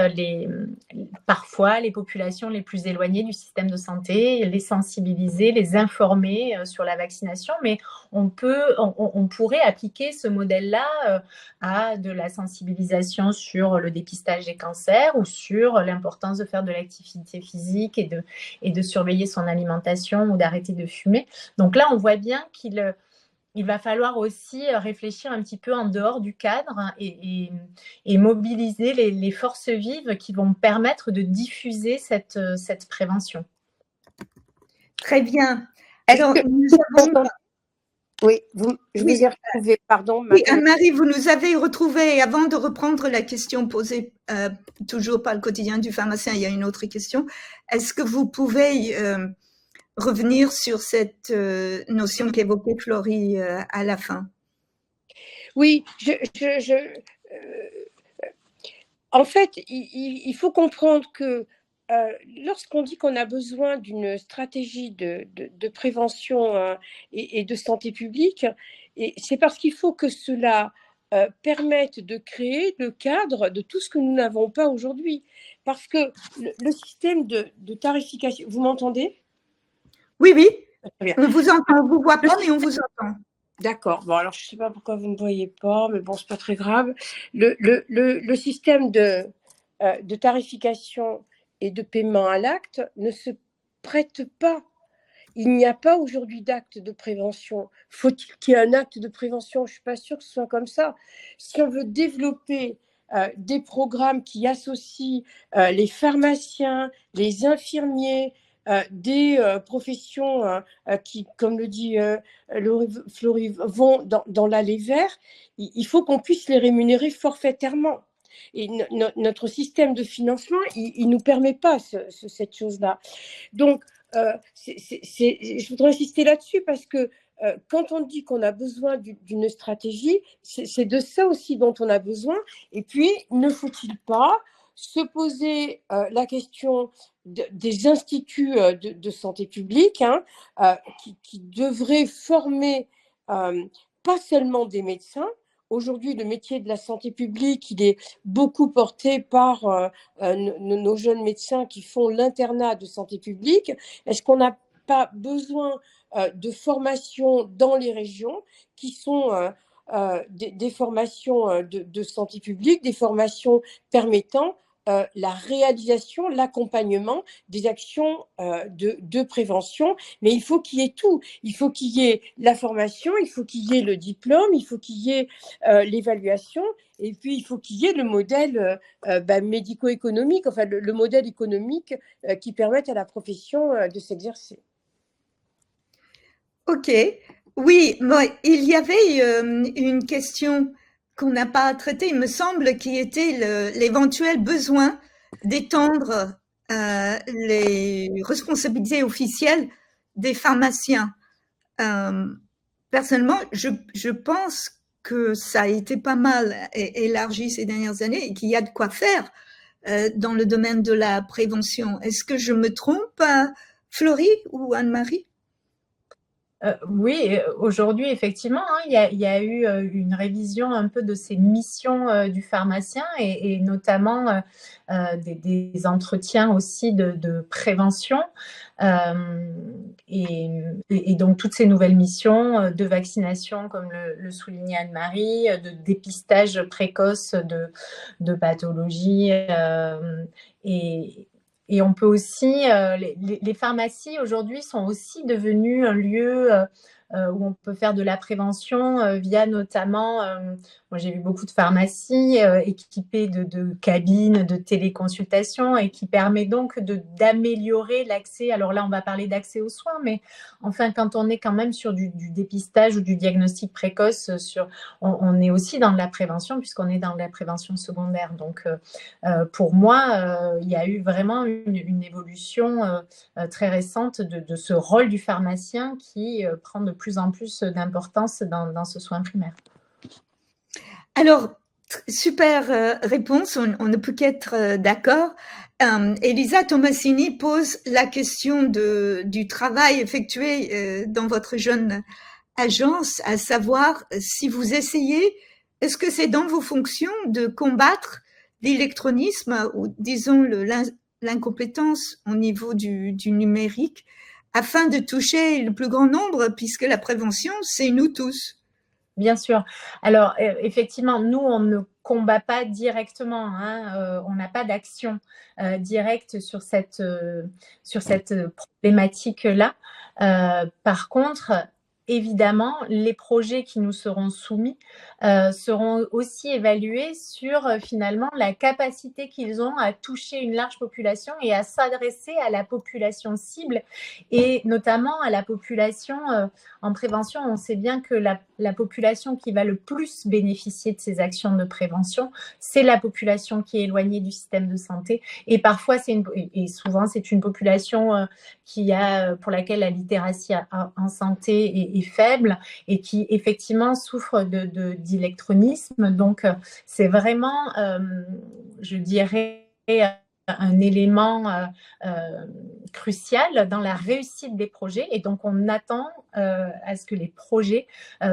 parfois les populations les plus éloignées du système de santé, les sensibiliser, les informer sur la vaccination. Mais on pourrait appliquer ce modèle-là à de la sensibilisation sur le dépistage des cancers ou sur l'importance de faire de l'activité physique et de surveiller son alimentation ou d'arrêter de fumer. Donc là, on voit bien qu'il va falloir aussi réfléchir un petit peu en dehors du cadre et mobiliser les forces vives qui vont permettre de diffuser cette prévention. Très bien. Alors, nous avons... Oui, je vous ai retrouvé, pardon. Oui, Anne-Marie, vous nous avez retrouvé, avant de reprendre la question posée toujours par le quotidien du pharmacien, il y a une autre question. Est-ce que vous pouvez revenir sur cette notion qu'évoquait Florie à la fin? Oui, en fait, il faut comprendre que lorsqu'on dit qu'on a besoin d'une stratégie de prévention et de santé publique, c'est parce qu'il faut que cela permette de créer le cadre de tout ce que nous n'avons pas aujourd'hui. Parce que le système de tarification... Vous m'entendez? Oui, oui. On vous entend, on ne vous voit pas, mais on vous entend. D'accord. Bon, alors je ne sais pas pourquoi vous ne voyez pas, mais bon, ce n'est pas très grave. Le système de tarification et de paiement à l'acte ne se prête pas. Il n'y a pas aujourd'hui d'acte de prévention. Faut-il qu'il y ait un acte de prévention? Je ne suis pas sûre que ce soit comme ça. Si on veut développer des programmes qui associent les pharmaciens, les infirmiers, des professions qui, comme le dit Florie, vont dans l'allée vert, il faut qu'on puisse les rémunérer forfaitairement. Et notre système de financement, il ne nous permet pas cette chose-là. Donc, je voudrais insister là-dessus parce que quand on dit qu'on a besoin d'une stratégie, c'est de ça aussi dont on a besoin. Et puis, ne faut-il pas se poser la question des instituts de santé publique qui devraient former pas seulement des médecins. Aujourd'hui, le métier de la santé publique, il est beaucoup porté par nos jeunes médecins qui font l'internat de santé publique. Est-ce qu'on n'a pas besoin de formations dans les régions qui sont des formations de santé publique, des formations permettant la réalisation, l'accompagnement des actions de prévention, mais il faut qu'il y ait tout. Il faut qu'il y ait la formation, il faut qu'il y ait le diplôme, il faut qu'il y ait l'évaluation, et puis il faut qu'il y ait le modèle médico-économique, enfin le modèle économique qui permette à la profession de s'exercer. Ok, oui, moi, il y avait une question qu'on n'a pas traité, il me semble, qui était l'éventuel besoin d'étendre les responsabilités officielles des pharmaciens. Personnellement, je pense que ça a été pas mal élargi ces dernières années et qu'il y a de quoi faire dans le domaine de la prévention. Est-ce que je me trompe, Florie ou Anne-Marie? Oui, aujourd'hui, effectivement, il y a eu une révision un peu de ces missions du pharmacien et notamment des entretiens aussi de prévention et donc toutes ces nouvelles missions de vaccination, comme le soulignait Anne-Marie, de dépistage précoce de pathologies et on peut aussi, les pharmacies aujourd'hui sont aussi devenues un lieu où on peut faire de la prévention via notamment, moi j'ai vu beaucoup de pharmacies équipées de cabines de téléconsultation et qui permet donc d'améliorer l'accès. Alors là, on va parler d'accès aux soins, mais enfin, quand on est quand même sur du dépistage ou du diagnostic précoce, on est aussi dans de la prévention puisqu'on est dans de la prévention secondaire. Donc, pour moi, il y a eu vraiment une évolution très récente de ce rôle du pharmacien qui prend de plus en plus d'importance dans ce soin primaire. Alors, super réponse, on ne peut qu'être d'accord. Elisa Tomassini pose la question du travail effectué dans votre jeune agence, à savoir si vous essayez, est-ce que c'est dans vos fonctions de combattre l'électronisme ou disons l'incompétence au niveau du numérique afin de toucher le plus grand nombre, puisque la prévention, c'est nous tous. Bien sûr. Alors, effectivement, nous, on ne combat pas directement, on n'a pas d'action directe sur cette problématique-là. Par contre, évidemment, les projets qui nous seront soumis seront aussi évalués sur finalement la capacité qu'ils ont à toucher une large population et à s'adresser à la population cible et notamment à la population en prévention. On sait bien que la population qui va le plus bénéficier de ces actions de prévention, c'est la population qui est éloignée du système de santé et parfois et souvent c'est une population pour laquelle la littératie en santé est faible et qui effectivement souffre d'électronisme. Donc, c'est vraiment, je dirais, un élément crucial dans la réussite des projets. Et donc, on attend à ce que les projets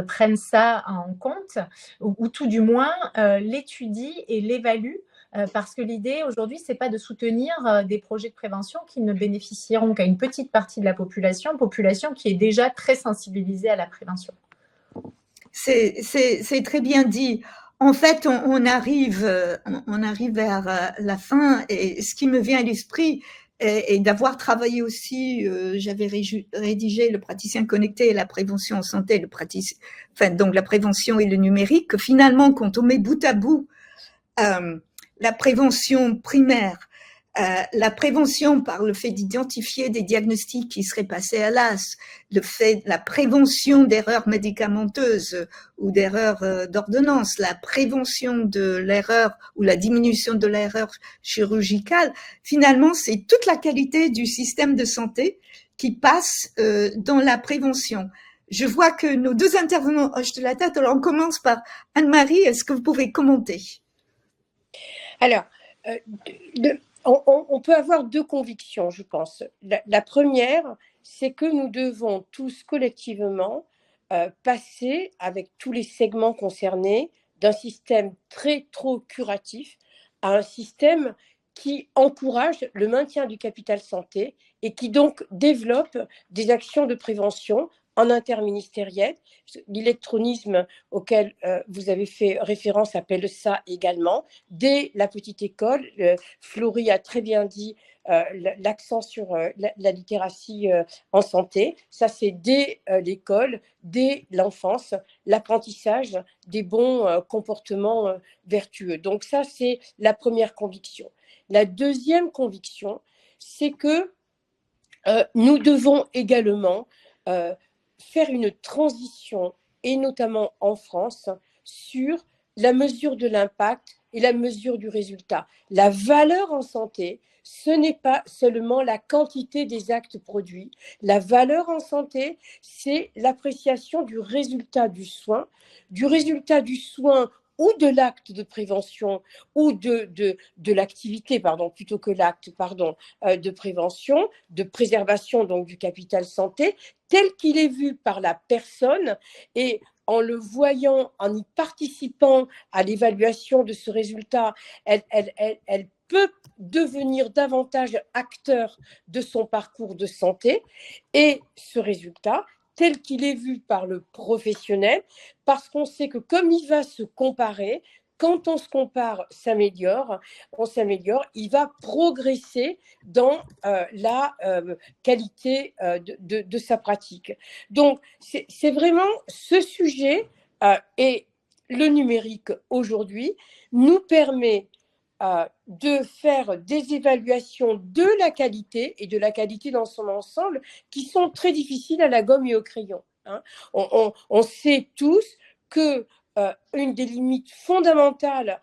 prennent ça en compte ou tout du moins l'étudient et l'évaluent. Parce que l'idée aujourd'hui, ce n'est pas de soutenir des projets de prévention qui ne bénéficieront qu'à une petite partie de la population qui est déjà très sensibilisée à la prévention. C'est très bien dit. En fait, on arrive vers la fin et ce qui me vient à l'esprit est d'avoir travaillé aussi, j'avais rédigé le praticien connecté et la prévention en santé, donc la prévention et le numérique. Finalement, quand on met bout à bout la prévention primaire, la prévention par le fait d'identifier des diagnostics qui seraient passés à l'as, la prévention d'erreurs médicamenteuses ou d'erreurs d'ordonnance, la prévention de l'erreur ou la diminution de l'erreur chirurgicale, finalement, c'est toute la qualité du système de santé qui passe dans la prévention. Je vois que nos deux intervenants hochent de la tête, alors on commence par Anne-Marie, est-ce que vous pouvez commenter ? Alors, on peut avoir deux convictions, je pense. La première, c'est que nous devons tous collectivement passer, avec tous les segments concernés, d'un système trop curatif à un système qui encourage le maintien du capital santé et qui donc développe des actions de prévention en interministériel. L'électronisme auquel vous avez fait référence appelle ça également. Dès la petite école, Florie a très bien dit l'accent sur la littératie en santé. Ça, c'est dès l'école, dès l'enfance, l'apprentissage des bons comportements vertueux. Donc ça, c'est la première conviction. La deuxième conviction, c'est que nous devons également faire une transition, et notamment en France, sur la mesure de l'impact et la mesure du résultat. La valeur en santé, ce n'est pas seulement la quantité des actes produits. La valeur en santé, c'est l'appréciation du résultat du soin ou de l'acte de prévention ou de l'activité, plutôt que l'acte, de prévention, de préservation donc du capital santé, tel qu'il est vu par la personne et en le voyant, en y participant à l'évaluation de ce résultat, elle peut devenir davantage acteur de son parcours de santé et ce résultat, tel qu'il est vu par le professionnel, parce qu'on sait que comme il va se comparer, quand on se compare, on s'améliore, il va progresser dans la qualité de sa pratique. Donc, c'est vraiment ce sujet et le numérique aujourd'hui nous permet de faire des évaluations de la qualité et de la qualité dans son ensemble qui sont très difficiles à la gomme et au crayon. On sait tous que une des limites fondamentales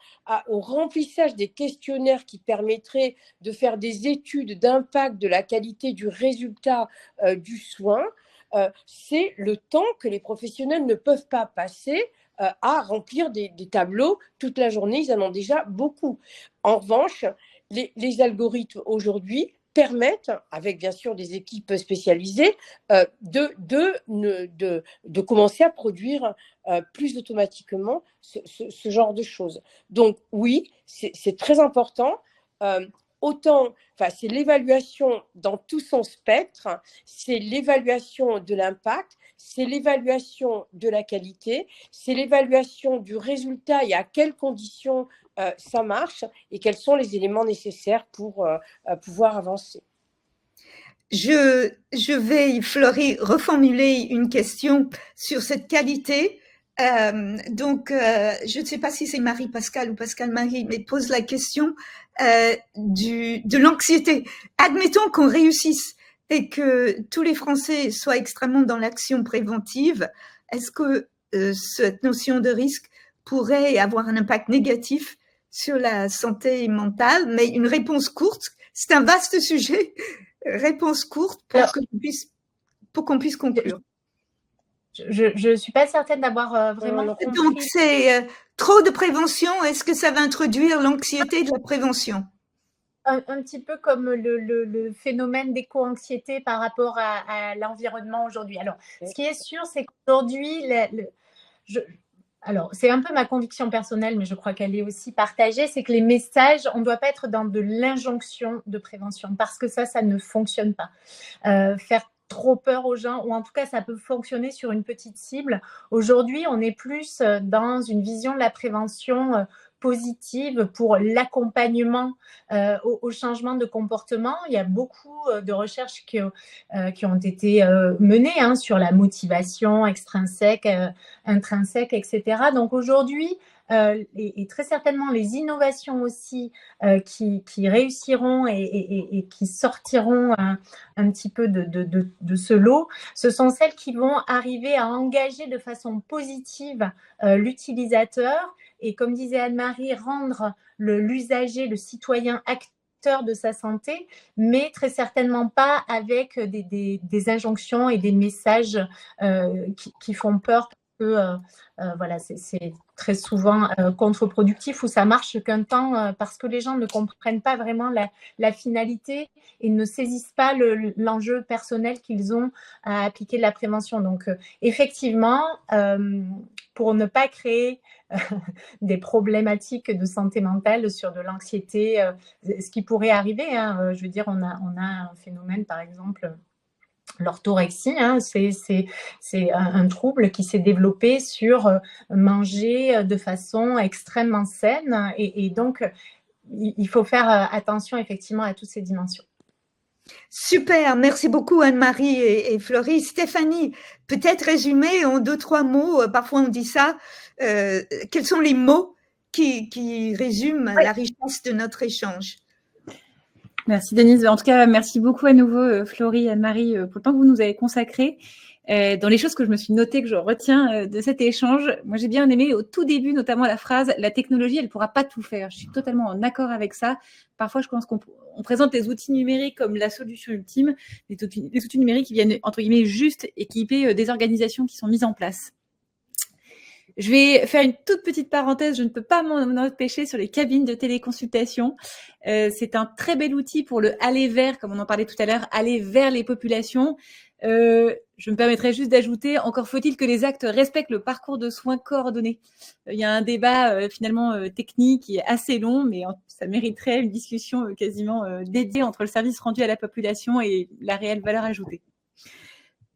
au remplissage des questionnaires qui permettraient de faire des études d'impact de la qualité du résultat du soin, c'est le temps que les professionnels ne peuvent pas passer à remplir des tableaux toute la journée, ils en ont déjà beaucoup. En revanche, les algorithmes aujourd'hui permettent, avec bien sûr des équipes spécialisées, de commencer à produire plus automatiquement ce genre de choses. Donc oui, c'est très important. C'est l'évaluation dans tout son spectre, c'est l'évaluation de l'impact, c'est l'évaluation de la qualité, c'est l'évaluation du résultat et à quelles conditions ça marche et quels sont les éléments nécessaires pour pouvoir avancer. Je vais, Florie, reformuler une question sur cette qualité. Je ne sais pas si c'est Marie-Pascale ou Pascale-Marie, mais pose la question de l'anxiété. Admettons qu'on réussisse et que tous les Français soient extrêmement dans l'action préventive. Est-ce que cette notion de risque pourrait avoir un impact négatif sur la santé mentale? Mais une réponse courte, c'est un vaste sujet. Réponse courte pour qu'on puisse conclure. Je ne suis pas certaine d'avoir vraiment compris. Donc, c'est trop de prévention. Est-ce que ça va introduire l'anxiété de la prévention? Un petit peu comme le phénomène d'éco-anxiété par rapport à l'environnement aujourd'hui. Alors, ce qui est sûr, c'est qu'aujourd'hui, alors, c'est un peu ma conviction personnelle, mais je crois qu'elle est aussi partagée, c'est que les messages, on ne doit pas être dans de l'injonction de prévention parce que ça ne fonctionne pas. Faire trop peur aux gens, ou en tout cas, ça peut fonctionner sur une petite cible. Aujourd'hui, on est plus dans une vision de la prévention positive pour l'accompagnement au changement de comportement. Il y a beaucoup de recherches qui ont été menées sur la motivation extrinsèque, intrinsèque, etc. Donc aujourd'hui, et très certainement les innovations aussi qui réussiront et qui sortiront un petit peu de ce lot, ce sont celles qui vont arriver à engager de façon positive l'utilisateur et, comme disait Anne-Marie, rendre l'usager, le citoyen acteur de sa santé, mais très certainement pas avec des injonctions et des messages qui font peur. Voilà, c'est très souvent contre-productif ou ça marche qu'un temps parce que les gens ne comprennent pas vraiment la finalité et ne saisissent pas l'enjeu personnel qu'ils ont à appliquer de la prévention. Donc, effectivement, pour ne pas créer des problématiques de santé mentale sur de l'anxiété, ce qui pourrait arriver, je veux dire, on a un phénomène, par exemple, l'orthorexie, c'est un trouble qui s'est développé sur manger de façon extrêmement saine et donc il faut faire attention effectivement à toutes ces dimensions. Super, merci beaucoup Anne-Marie et Florie. Stéphanie, peut-être résumer en 2-3 mots, parfois on dit ça, quels sont les mots qui résument la richesse de notre échange? Merci Denise. En tout cas, merci beaucoup à nouveau Florie et Anne-Marie pour le temps que vous nous avez consacré. Dans les choses que je me suis notées, que je retiens de cet échange, moi j'ai bien aimé au tout début notamment la phrase « la technologie, elle ne pourra pas tout faire ». Je suis totalement en accord avec ça. Parfois, je pense qu'on présente les outils numériques comme la solution ultime, les outils numériques qui viennent, entre guillemets, juste équiper des organisations qui sont mises en place. Je vais faire une toute petite parenthèse, je ne peux pas m'en empêcher sur les cabines de téléconsultation. C'est un très bel outil pour le aller vers, comme on en parlait tout à l'heure, aller vers les populations. Je me permettrai juste d'ajouter, encore faut-il que les actes respectent le parcours de soins coordonné. Il y a un débat finalement technique qui est assez long, mais ça mériterait une discussion quasiment dédiée entre le service rendu à la population et la réelle valeur ajoutée.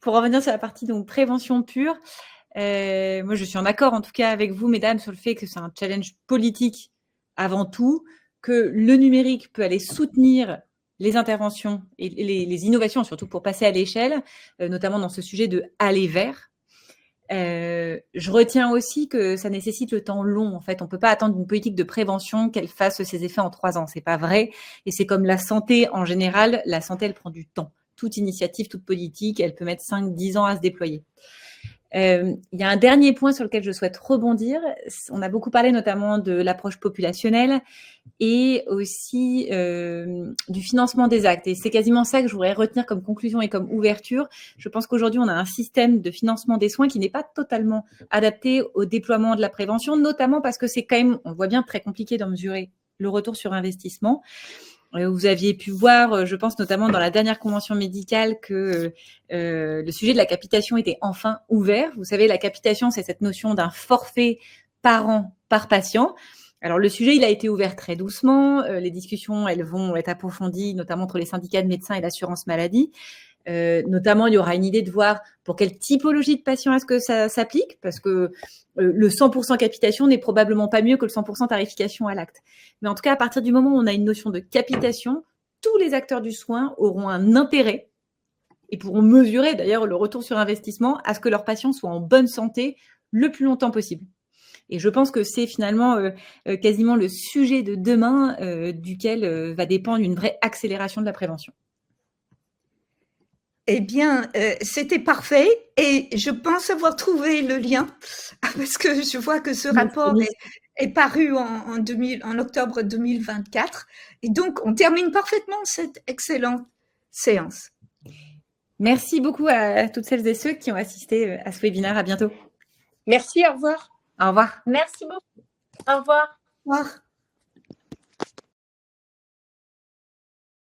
Pour revenir sur la partie donc prévention pure, moi, je suis en accord, en tout cas, avec vous, mesdames, sur le fait que c'est un challenge politique avant tout, que le numérique peut aller soutenir les interventions et les innovations, surtout pour passer à l'échelle, notamment dans ce sujet de aller vers. Je retiens aussi que ça nécessite le temps long. En fait, on ne peut pas attendre une politique de prévention qu'elle fasse ses effets en 3 ans. C'est pas vrai. Et c'est comme la santé en général. La santé, elle prend du temps. Toute initiative, toute politique, elle peut mettre 5-10 ans à se déployer. Il y a un dernier point sur lequel je souhaite rebondir. On a beaucoup parlé notamment de l'approche populationnelle et aussi du financement des actes. Et c'est quasiment ça que je voudrais retenir comme conclusion et comme ouverture. Je pense qu'aujourd'hui, on a un système de financement des soins qui n'est pas totalement adapté au déploiement de la prévention, notamment parce que c'est quand même, on le voit bien, très compliqué d'en mesurer le retour sur investissement. Vous aviez pu voir, je pense notamment dans la dernière convention médicale, que le sujet de la capitation était enfin ouvert. Vous savez, la capitation, c'est cette notion d'un forfait par an par patient. Alors, le sujet, il a été ouvert très doucement. Les discussions, elles vont être approfondies, notamment entre les syndicats de médecins et l'assurance maladie. Notamment, il y aura une idée de voir pour quelle typologie de patients est-ce que ça s'applique, parce que le 100% capitation n'est probablement pas mieux que le 100% tarification à l'acte. Mais en tout cas, à partir du moment où on a une notion de capitation, tous les acteurs du soin auront un intérêt et pourront mesurer d'ailleurs le retour sur investissement à ce que leurs patients soient en bonne santé le plus longtemps possible. Et je pense que c'est finalement quasiment le sujet de demain duquel va dépendre une vraie accélération de la prévention. Eh bien, c'était parfait et je pense avoir trouvé le lien parce que je vois que ce rapport est paru en octobre 2024 et donc on termine parfaitement cette excellente séance. Merci beaucoup à toutes celles et ceux qui ont assisté à ce webinaire. À bientôt. Merci, au revoir. Au revoir. Merci beaucoup. Au revoir. Au revoir.